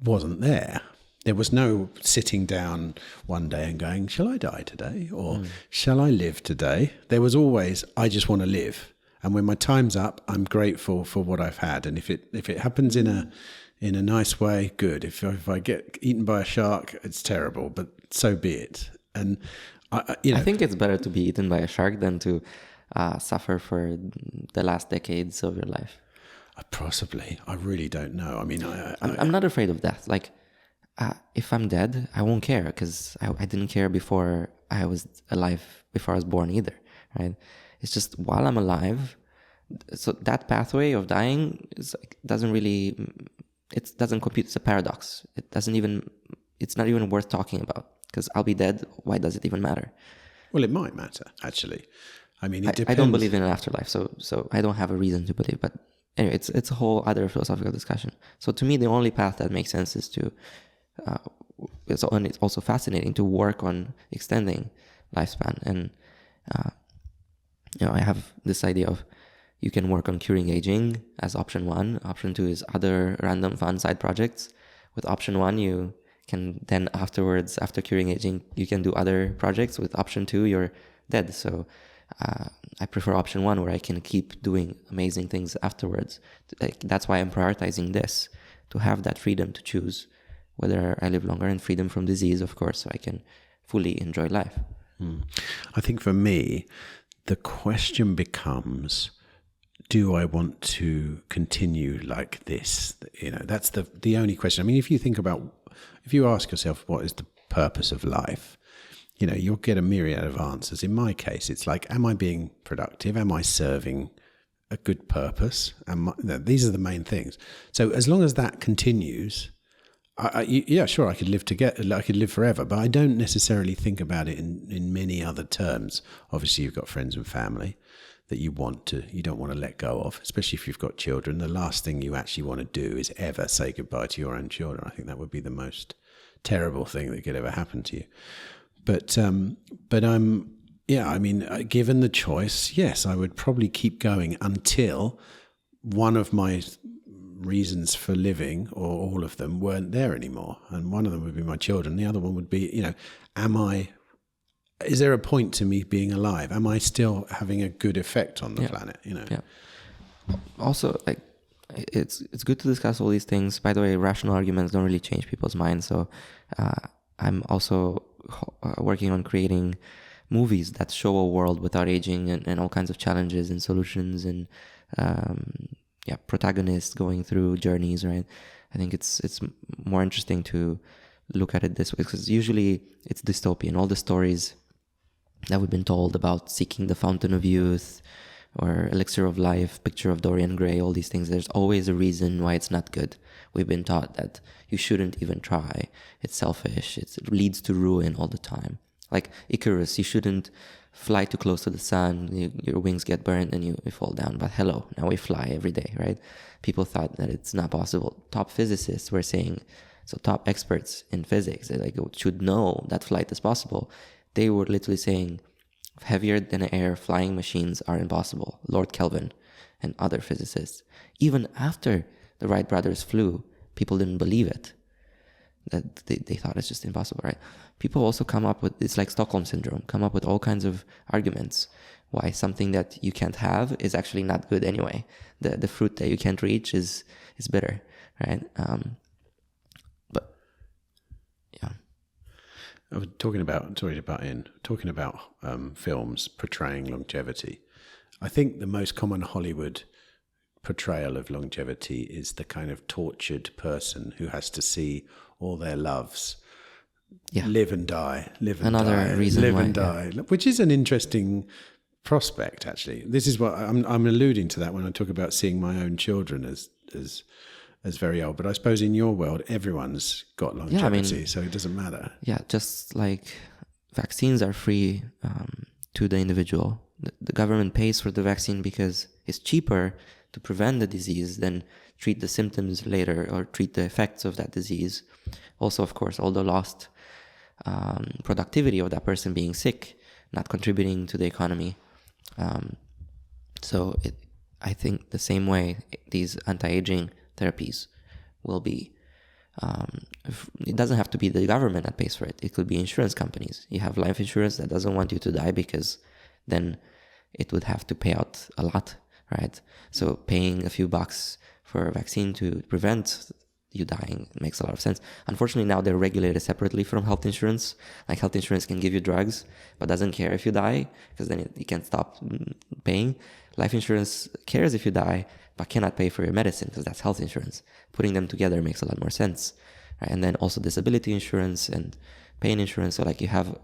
wasn't there. There was no sitting down one day and going, shall I die today? Or shall I live today? There was always, I just want to live. And when my time's up, I'm grateful for what I've had. And if it happens in a nice way, good. If I get eaten by a shark, it's terrible, but so be it. And I think it's better to be eaten by a shark than to suffer for the last decades of your life? Possibly. I really don't know. I mean, I'm not afraid of death. Like, if I'm dead, I won't care, because I didn't care before I was alive, before I was born either, right? It's just while I'm alive, so that pathway of dying is like, it doesn't compute. It's a paradox. It's not even worth talking about, because I'll be dead. Why does it even matter? Well, it might matter, actually. I mean, it depends. I don't believe in an afterlife, so I don't have a reason to believe. But anyway, it's a whole other philosophical discussion. So to me, the only path that makes sense is to, and it's also fascinating to work on extending lifespan. And I have this idea of, you can work on curing aging as option 1. Option 2 is other random fun side projects. With option 1, you can then afterwards, after curing aging, you can do other projects. With option 2, you're dead. So I prefer option 1, where I can keep doing amazing things afterwards. That's why I'm prioritizing this, to have that freedom to choose whether I live longer, and freedom from disease, of course, so I can fully enjoy life. I think for me, the question becomes, do I want to continue like this? That's the only question. I mean, if you ask yourself, what is the purpose of life? You'll get a myriad of answers. In my case, it's like, am I being productive? Am I serving a good purpose? These are the main things. So as long as that continues, sure, I could live forever, but I don't necessarily think about it in many other terms. Obviously, you've got friends and family that you don't want to let go of, especially if you've got children. The last thing you actually want to do is ever say goodbye to your own children. I think that would be the most terrible thing that could ever happen to you. But given the choice, yes, I would probably keep going until one of my reasons for living, or all of them, weren't there anymore. And one of them would be my children. The other one would be, is there a point to me being alive? Am I still having a good effect on the planet? Yeah. Also, it's good to discuss all these things. By the way, rational arguments don't really change people's minds. So I'm also working on creating movies that show a world without aging, and all kinds of challenges and solutions, and protagonists going through journeys, right? I think it's more interesting to look at it this way, because usually it's dystopian. All the stories that we've been told about seeking the fountain of youth, or elixir of life, picture of Dorian Gray, all these things, there's always a reason why it's not good. We've been taught that you shouldn't even try. It's selfish. It leads to ruin all the time. Like Icarus, you shouldn't fly too close to the sun. Your wings get burned and you fall down. But hello, now we fly every day, right? People thought that it's not possible. Top physicists were saying, so top experts in physics, they should know that flight is possible. They were literally saying, heavier than air flying machines are impossible. Lord Kelvin and other physicists. Even after the Wright brothers flew, people didn't believe it. That they thought it's just impossible, right? People also come up with, it's like Stockholm Syndrome, come up with all kinds of arguments why something that you can't have is actually not good anyway. The fruit that you can't reach is bitter, right? But yeah. I was talking about films portraying longevity. I think the most common Hollywood portrayal of longevity is the kind of tortured person who has to see all their loves live and die, which is an interesting prospect, actually. This is what I'm alluding to that when I talk about seeing my own children as very old. But I suppose in your world, everyone's got longevity, so it doesn't matter. Yeah, just like vaccines are free to the individual. The government pays for the vaccine because it's cheaper to prevent the disease than treat the symptoms later or treat the effects of that disease. Also, of course, all the lost productivity of that person being sick, not contributing to the economy. I think the same way these anti-aging therapies will be, it doesn't have to be the government that pays for it. It could be insurance companies. You have life insurance that doesn't want you to die because then it would have to pay out a lot, right? So paying a few bucks for a vaccine to prevent you dying makes a lot of sense. Unfortunately, now they're regulated separately from health insurance. Like health insurance can give you drugs, but doesn't care if you die, because then you can't stop paying. Life insurance cares if you die, but cannot pay for your medicine, because that's health insurance. Putting them together makes a lot more sense. Right? And then also disability insurance and pain insurance. So like you have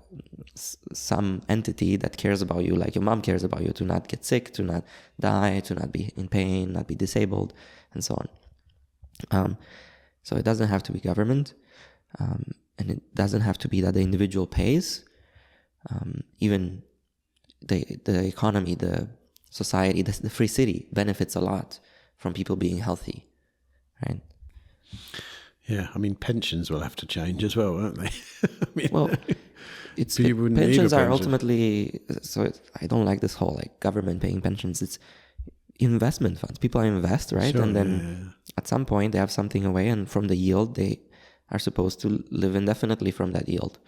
some entity that cares about you, like your mom cares about you, to not get sick, to not die, to not be in pain, not be disabled, and so on. So it doesn't have to be government, and it doesn't have to be that the individual pays. Even the economy, the society, the free city benefits a lot from people being healthy, right? Yeah, I mean, pensions will have to change as well, won't they? I mean, well, pensions are ultimately, I don't like this whole like government paying pensions. It's investment funds. People invest, right? Sure, and then at some point they have something away, and from the yield they are supposed to live indefinitely from that yield.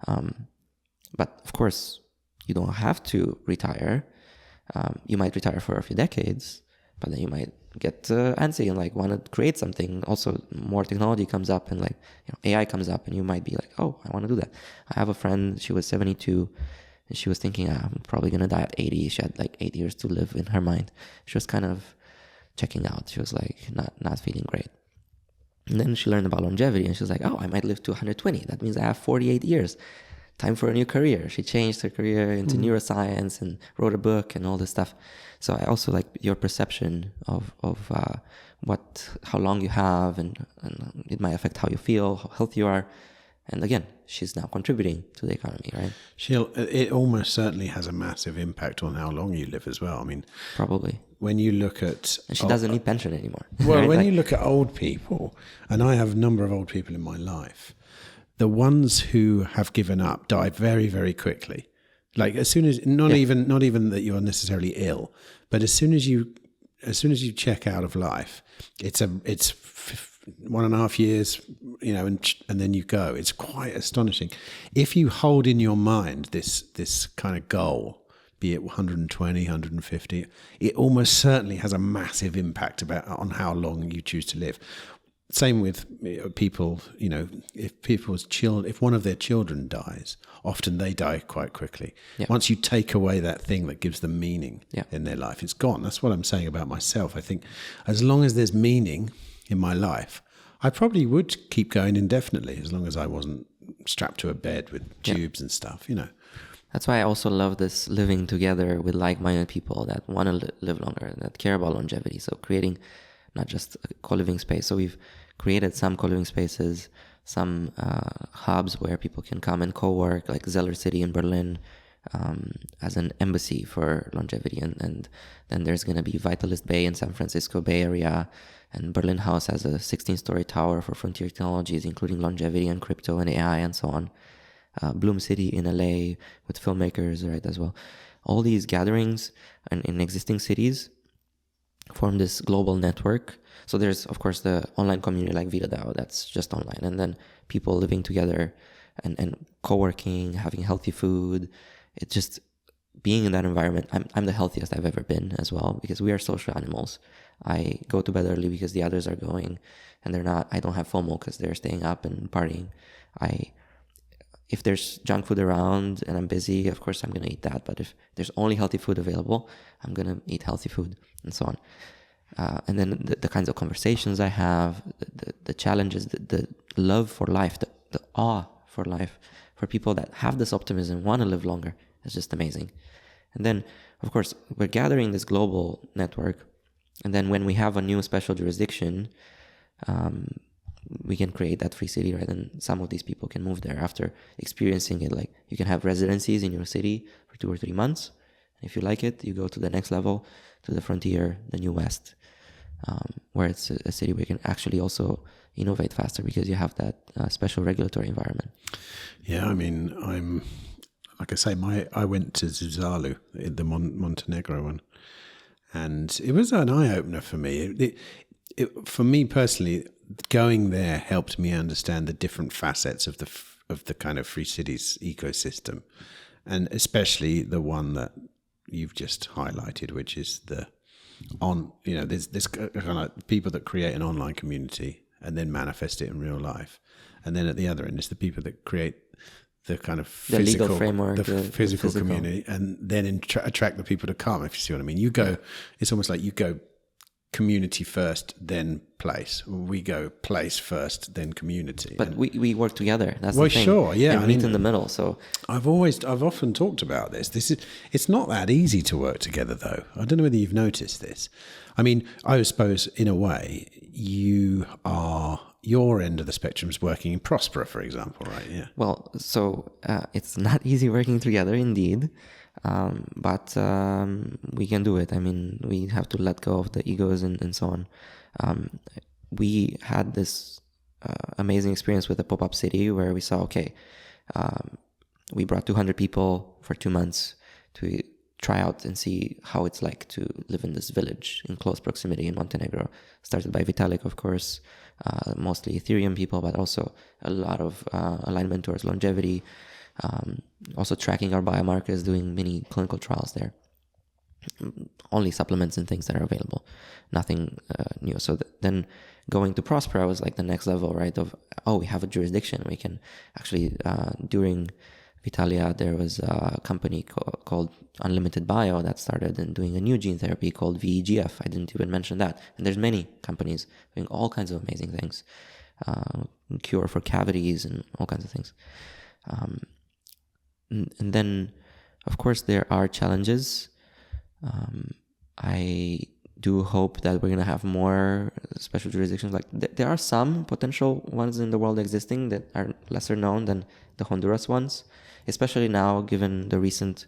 But of course, you don't have to retire. You might retire for a few decades, but then you might get antsy and like want to create something. Also, more technology comes up, and like AI comes up, and you might be like, oh, I want to do that. I have a friend, she was 72, and she was thinking, I'm probably gonna die at 80. She had like 8 years to live in her mind. She was kind of checking out. She was like not feeling great. And then she learned about longevity, and she was like, oh, I might live to 120. That means I have 48 years. Time for a new career. She changed her career into neuroscience and wrote a book and all this stuff. So I also like your perception of how long you have, and it might affect how you feel, how healthy you are. And again, she's now contributing to the economy, right? It almost certainly has a massive impact on how long you live as well. I mean, probably. When you look at... And she doesn't need pension anymore. Well, right? when you look at old people, and I have a number of old people in my life, the ones who have given up die very, very quickly. Like as soon as, not even that you're necessarily ill, but as soon as you check out of life, it's 1.5 years, and then you go. It's quite astonishing. If you hold in your mind this kind of goal, be it 120, 150, it almost certainly has a massive impact on how long you choose to live. Same with people, if one of their children dies, often they die quite quickly. Yeah. Once you take away that thing that gives them meaning in their life, it's gone. That's what I'm saying about myself. I think as long as there's meaning in my life, I probably would keep going indefinitely, as long as I wasn't strapped to a bed with tubes and stuff, That's why I also love this living together with like-minded people that want to live longer, that care about longevity. So creating not just a co-living space. So we've created some co-living spaces, some hubs where people can come and co-work, like Zeller City in Berlin as an embassy for longevity. And then there's going to be Vitalist Bay in San Francisco Bay Area, and Berlin House has a 16-story tower for frontier technologies, including longevity and crypto and AI and so on. Bloom City in LA with filmmakers, right, as well. All these gatherings in existing cities form this global network. So there's, of course, the online community like VitaDAO that's just online, and then people living together and co-working, having healthy food. It's just being in that environment. I'm the healthiest I've ever been as well, because we are social animals. I go to bed early because the others are going, and they're not. I don't have FOMO because they're staying up and partying. If there's junk food around and I'm busy, of course I'm going to eat that. But if there's only healthy food available, I'm going to eat healthy food, and so on. And then the kinds of conversations I have, the challenges, the love for life, the awe for life, for people that have this optimism, want to live longer, is just amazing. And then, of course, we're gathering this global network. And then when we have a new special jurisdiction, we can create that free city, right? And some of these people can move there after experiencing it. Like you can have residencies in your city for 2 or 3 months. And if you like it, you go to the next level, to the frontier, the New West, where it's a city where you can actually also innovate faster because you have that special regulatory environment. Yeah, I mean, like I say, I went to Zuzalu, the Montenegro one, and it was an eye-opener for me. For me personally, going there helped me understand the different facets of the kind of free cities ecosystem, and especially the one that you've just highlighted, which is there's kind of people that create an online community and then manifest it in real life. And then at the other end is the people that create the kind of the physical legal framework, the physical community, and then attract the people to come, if you see what I mean. You go, it's almost like you go community first, then place. We go place first, then community. But we work together. That's well, the thing. Sure, yeah. And meet in the middle. So I've often talked about this. It's not that easy to work together, though. I don't know whether you've noticed this. I mean, I suppose in a way your end of the spectrum is working in Prospera, for example, right? Yeah. Well, so it's not easy working together, indeed. But we can do it. I mean, we have to let go of the egos and so on. We had this amazing experience with a pop-up city where we saw, we brought 200 people for 2 months to try out and see how it's like to live in this village in close proximity in Montenegro. Started by Vitalik, of course, mostly Ethereum people, but also a lot of alignment towards longevity. Also tracking our biomarkers, doing many clinical trials there. Only supplements and things that are available, nothing new. So then going to Prospera was like the next level, right? We have a jurisdiction. We can actually, during Vitalia, there was a company called Unlimited Bio that started and doing a new gene therapy called VEGF. I didn't even mention that. And there's many companies doing all kinds of amazing things, cure for cavities and all kinds of things. And then, of course, there are challenges. I do hope that we're going to have more special jurisdictions. Like there are some potential ones in the world existing that are lesser known than the Honduras ones, especially now given the recent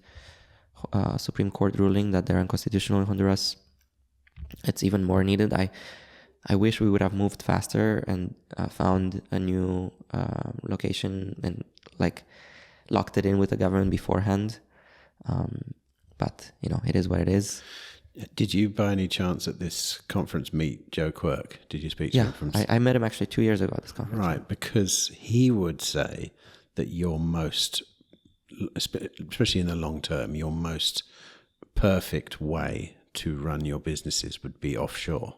Supreme Court ruling that they're unconstitutional in Honduras. It's even more needed. I wish we would have moved faster and found a new location and locked it in with the government beforehand. But, it is what it is. Did you, by any chance, at this conference meet Joe Quirk? Did you speak to him? I met him actually 2 years ago at this conference. Right, because he would say that your most, especially in the long term, your most perfect way to run your businesses would be offshore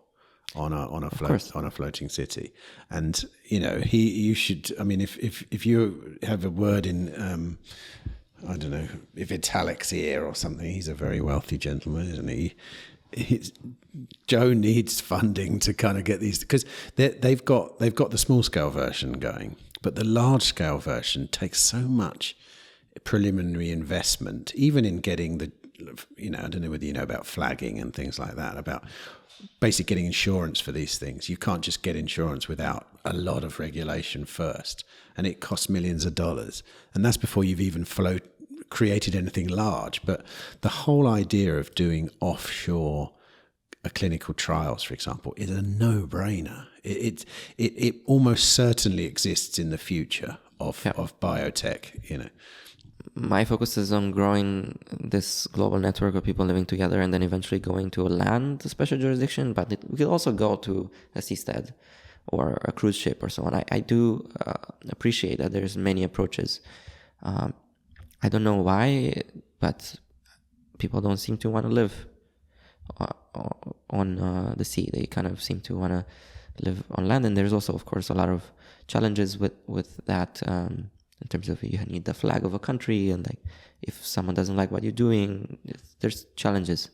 on a floating city. And you should, I mean, if you have a word in I don't know, if Vitalik's ear or something, he's a very wealthy gentleman, isn't he? Joe needs funding to kind of get these, because they've got the small scale version going, but the large scale version takes so much preliminary investment, even in getting the, I don't know whether you know about flagging and things like that, about basically getting insurance for these things. You can't just get insurance without a lot of regulation first, and it costs millions of dollars, and that's before you've even created anything large. But the whole idea of doing offshore clinical trials, for example, is a no-brainer. It almost certainly exists in the future of biotech. My focus is on growing this global network of people living together and then eventually going to a land special jurisdiction, but we could also go to a seastead or a cruise ship or so on. I do appreciate that there's many approaches. I don't know why, but people don't seem to want to live on the sea. They kind of seem to want to live on land. And there's also, of course, a lot of challenges with that in terms of you need the flag of a country, and if someone doesn't like what you're doing, there's challenges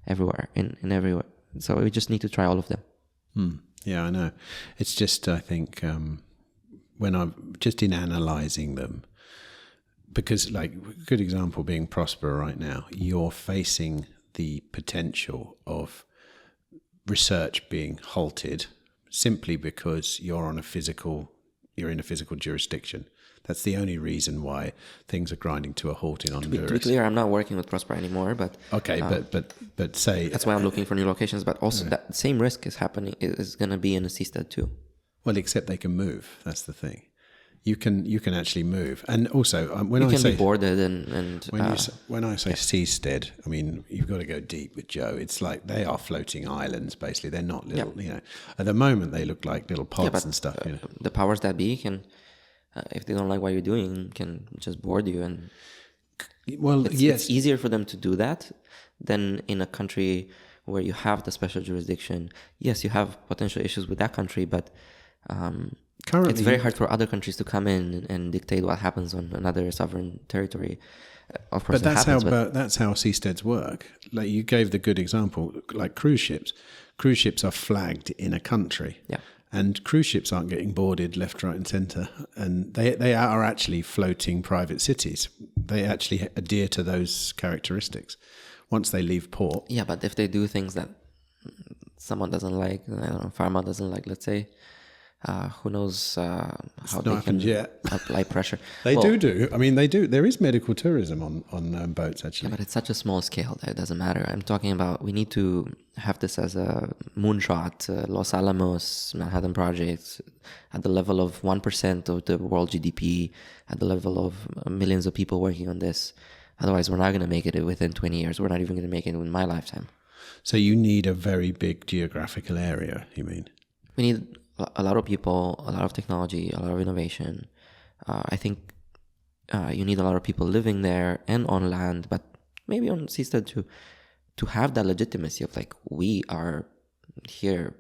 everywhere, in everywhere. So we just need to try all of them. Yeah, I know. It's just, I think, when I'm just in analysing them, because a good example being Prospera right now, you're facing the potential of research being halted simply because you're in a physical jurisdiction. That's the only reason why things are grinding to a halt in Honduras. To be clear, I'm not working with Prospera anymore, but okay, but say that's why I'm looking for new locations. But also that same risk is going to be in a seastead too. Well, except they can move. That's the thing. You can actually move, and also when you I can say be boarded and when I say seastead, I mean you've got to go deep with Joe. It's like they are floating islands, basically. They're not little, At the moment, they look like little pods and stuff. The powers that be can, if they don't like what you're doing, can just board you. And well, it's easier for them to do that than in a country where you have the special jurisdiction, yes, you have potential issues with that country, but Currently, it's very hard for other countries to come in and dictate what happens on another sovereign territory. Of course, but that's that's how seasteads work. Like you gave the good example, like cruise ships. Cruise ships are flagged in a country. Yeah. And cruise ships aren't getting boarded left, right, and centre. And they are actually floating private cities. They actually adhere to those characteristics once they leave port. Yeah, but if they do things that someone doesn't like, I don't know, pharma doesn't like, let's say, who knows how they can apply pressure. They do. I mean, they do. There is medical tourism on boats, actually. Yeah, but it's such a small scale that it doesn't matter. I'm talking about we need to have this as a moonshot, Los Alamos, Manhattan Project, at the level of 1% of the world GDP, at the level of millions of people working on this. Otherwise, we're not going to make it within 20 years. We're not even going to make it in my lifetime. So you need a very big geographical area, you mean? We need a lot of people, a lot of technology, a lot of innovation. I think you need a lot of people living there and on land, but maybe on seastead too, to have that legitimacy of like, we are here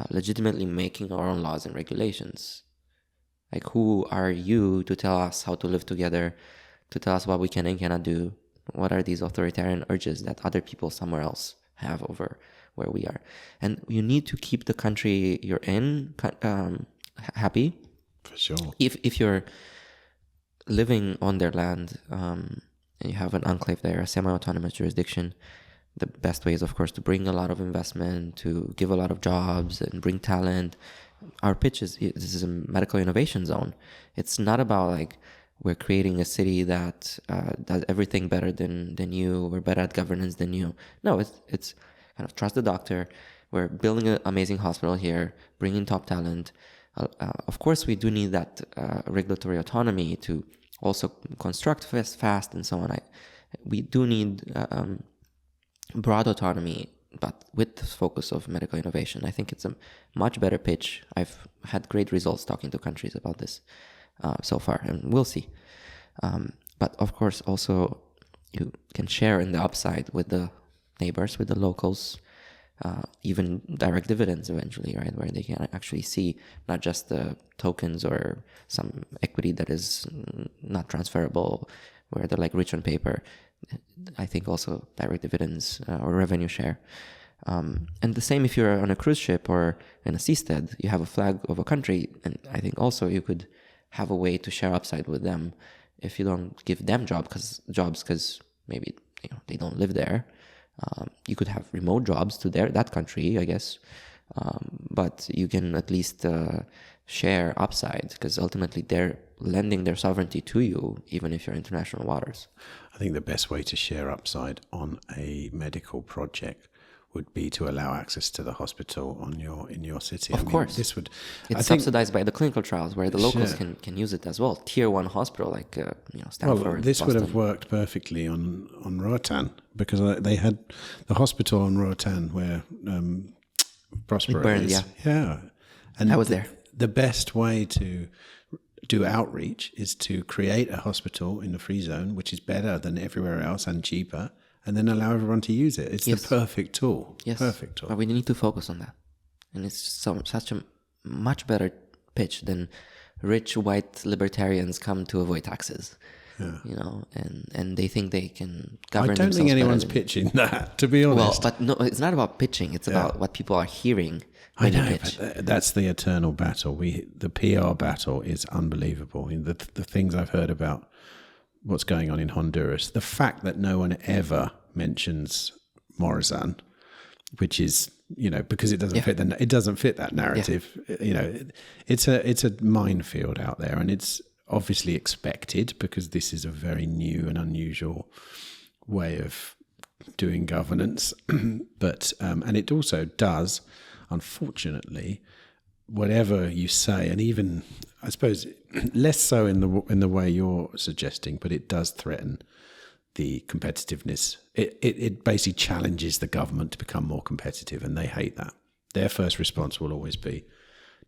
legitimately making our own laws and regulations. Like, who are you to tell us how to live together, to tell us what we can and cannot do? What are these authoritarian urges that other people somewhere else have over where we are? And you need to keep the country you're in happy. For sure. If you're living on their land and you have an enclave there, a semi-autonomous jurisdiction, the best way is, of course, to bring a lot of investment, to give a lot of jobs and bring talent. Our pitch is, this is a medical innovation zone. It's not about like, we're creating a city that does everything better than you. We're better at governance than you. No, it's kind of trust the doctor. We're building an amazing hospital here, bringing top talent. Of course, we do need that regulatory autonomy to also construct fast and so on. We do need broad autonomy, but with the focus of medical innovation. I think it's a much better pitch. I've had great results talking to countries about this so far, and we'll see. But of course, also you can share in the upside with the neighbors, with the locals, even direct dividends eventually, right? Where they can actually see not just the tokens or some equity that is not transferable, where they're like rich on paper. I think also direct dividends or revenue share. And the same if you're on a cruise ship or in a seastead, you have a flag of a country, and I think also you could have a way to share upside with them if you don't give them jobs because maybe they don't live there. You could have remote jobs to that country, I guess, but you can at least share upside because ultimately they're lending their sovereignty to you, even if you're international waters. I think the best way to share upside on a medical project would be to allow access to the hospital in your city. Of course, this would. It's subsidized by the clinical trials where the locals can use it as well. Tier 1 hospital like Stanford. Well, this Boston. would have worked perfectly on Roatan because they had the hospital on Roatan where Prospero burned, is. Yeah. And I was there. The best way to do outreach is to create a hospital in the free zone, which is better than everywhere else and cheaper, and then allow everyone to use it. It's the perfect tool. Yes. Perfect tool. But we need to focus on that. And it's such a much better pitch than rich white libertarians come to avoid taxes. Yeah. And they think they can govern themselves. I don't think anyone's pitching that, to be honest. Well, but no, it's not about pitching. It's about what people are hearing. I know, but that's the eternal battle. The PR battle is unbelievable. I mean, the things I've heard about what's going on in Honduras, the fact that no one ever mentions Morazan, which is, because it doesn't fit that narrative. Yeah. It's a minefield out there, and it's obviously expected because this is a very new and unusual way of doing governance. But and it also does, unfortunately, whatever you say, and even I suppose less so in the way you're suggesting, but it does threaten the competitiveness. It basically challenges the government to become more competitive, and they hate that. Their first response will always be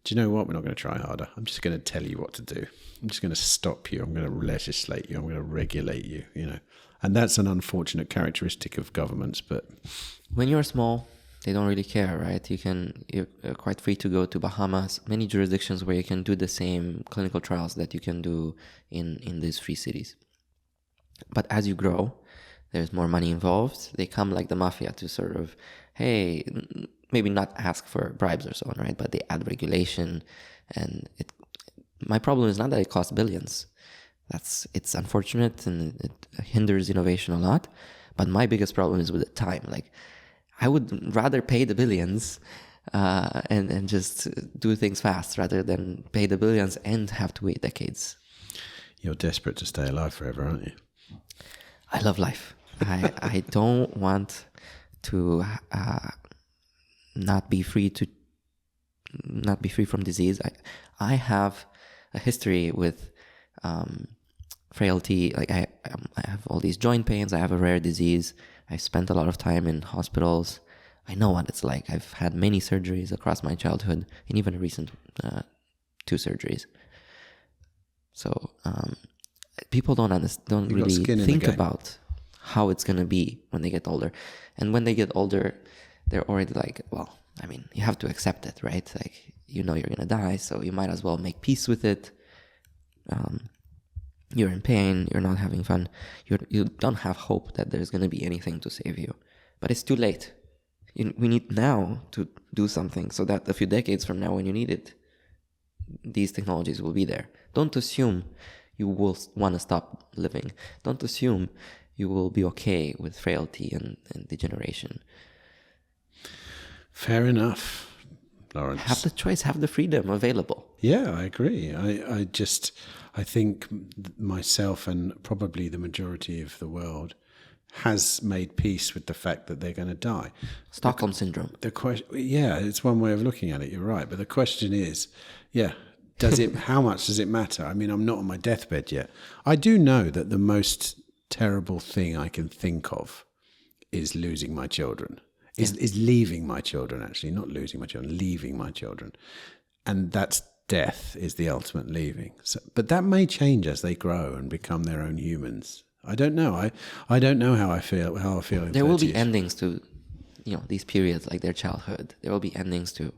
do you know what? We're not going to try harder. I'm just going to tell you what to do. I'm just going to stop you. I'm going to legislate you. I'm going to regulate you, And that's an unfortunate characteristic of governments. But when you're small, they don't really care, right? You're quite free to go to Bahamas, many jurisdictions where you can do the same clinical trials that you can do in these free cities. But as you grow, there's more money involved. They come like the mafia to sort of, hey, maybe not ask for bribes or so on, right? But they add regulation, and my problem is not that it costs billions. It's unfortunate and it hinders innovation a lot. But my biggest problem is with the time. Like, I would rather pay the billions and just do things fast rather than pay the billions and have to wait decades. You're desperate to stay alive forever, aren't you? I love life. I don't want to not be free from disease. I have a history with frailty. Like I have all these joint pains. I have a rare disease. I spent a lot of time in hospitals. I know what it's like. I've had many surgeries across my childhood, and even a recent 2 surgeries. So people don't really think about how it's going to be when they get older. And when they get older, they're already like, well, I mean, you have to accept it, right? Like, you're going to die, so you might as well make peace with it. You're in pain, you're not having fun, you don't have hope that there's going to be anything to save you. But it's too late. We need now to do something so that a few decades from now when you need it, these technologies will be there. Don't assume you will want to stop living. Don't assume you will be okay with frailty and degeneration. Fair enough, Laurence. Have the choice, have the freedom available. Yeah, I agree. I think myself and probably the majority of the world has made peace with the fact that they're going to die. Stockholm syndrome. The question, yeah, it's one way of looking at it. You're right, but the question is, how much does it matter? I mean, I'm not on my deathbed yet. I do know that the most terrible thing I can think of is losing my children. Is leaving my children, actually, not losing my children, leaving my children. And that's death is the ultimate leaving. So, but that may change as they grow and become their own humans. I don't know. I don't know how I feel. There will be endings to, these periods, like their childhood. There will be endings to,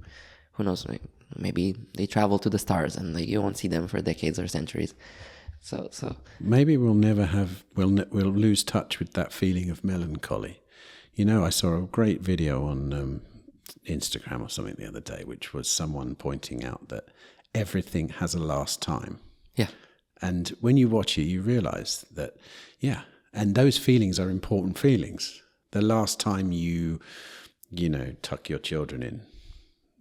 who knows? Maybe they travel to the stars and you won't see them for decades or centuries. So maybe we'll lose touch with that feeling of melancholy. I saw a great video on Instagram or something the other day, which was someone pointing out that everything has a last time. Yeah. And when you watch it, you realize that, and those feelings are important feelings. The last time you tuck your children in,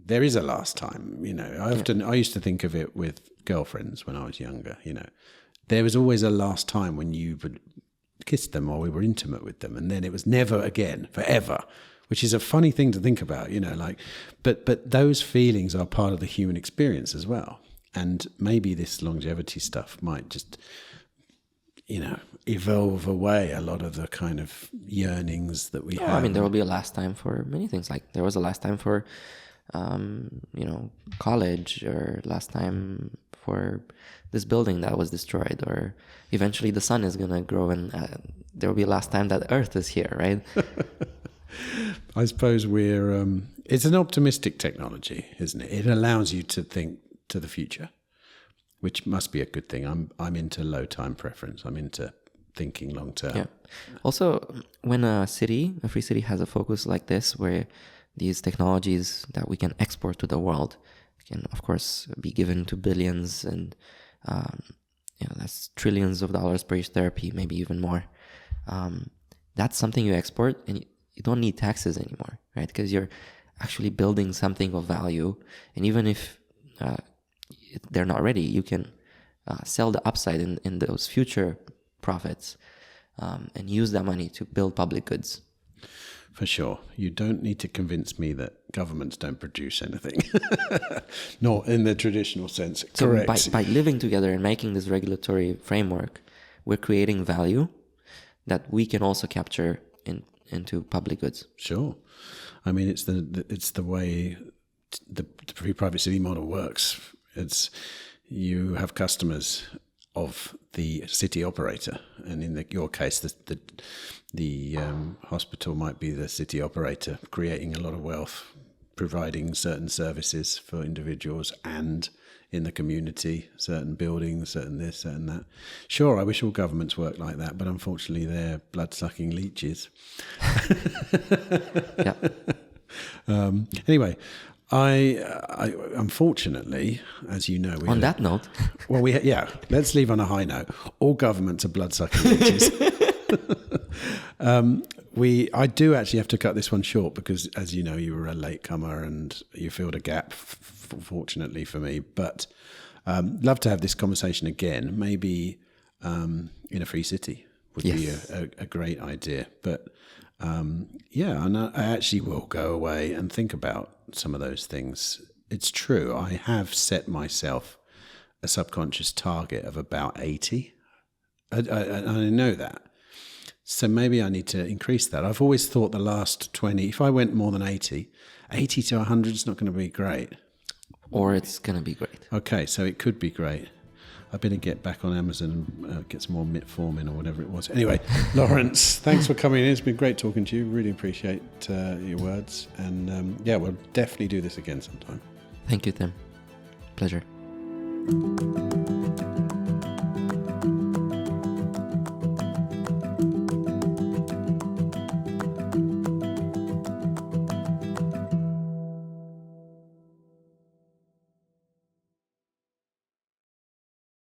there is a last time, I used to think of it with girlfriends when I was younger, there was always a last time when you would kiss them or we were intimate with them, and then it was never again, forever, which is a funny thing to think about, but those feelings are part of the human experience as well. And maybe this longevity stuff might just, evolve away a lot of the kind of yearnings that we have. I mean, there will be a last time for many things. Like there was a last time for, college, or last time for this building that was destroyed, or eventually the sun is going to grow and there will be a last time that Earth is here, right? I suppose it's an optimistic technology, isn't it? It allows you to think to the future, which must be a good thing. I'm into low time preference. I'm into thinking long term. Yeah. Also, when a free city has a focus like this, where these technologies that we can export to the world can, of course, be given to billions and that's trillions of dollars per each therapy, maybe even more. That's something you export, and you don't need taxes anymore, right? Because you're actually building something of value, and even if they're not ready, you can sell the upside in those future profits and use that money to build public goods. For sure. You don't need to convince me that governments don't produce anything. Not in the traditional sense. So correct. By living together and making this regulatory framework, we're creating value that we can also capture into public goods. Sure. I mean, it's the way the free-private city model works. It's you have customers of the city operator, and in your case, the hospital might be the city operator, creating a lot of wealth, providing certain services for individuals and in the community, certain buildings, certain this, certain that. Sure, I wish all governments worked like that, but unfortunately they're blood-sucking leeches. Yeah. Anyway, I unfortunately, as you know... On that note... Well, let's leave on a high note. All governments are blood-sucking leeches. I do actually have to cut this one short because, as you know, you were a latecomer and you filled a gap, fortunately for me. But love to have this conversation again. Maybe in a free city would be a great idea. But and I actually will go away and think about some of those things. It's true. I have set myself a subconscious target of about 80. I know that. So maybe I need to increase that. I've always thought the last 20, if I went more than 80 to 100 is not going to be great. Or it's going to be great. Okay, so it could be great. I better get back on Amazon and get some more metformin or whatever it was. Anyway, Laurence, thanks for coming in. It's been great talking to you. Really appreciate your words. And we'll definitely do this again sometime. Thank you, Tim. Pleasure.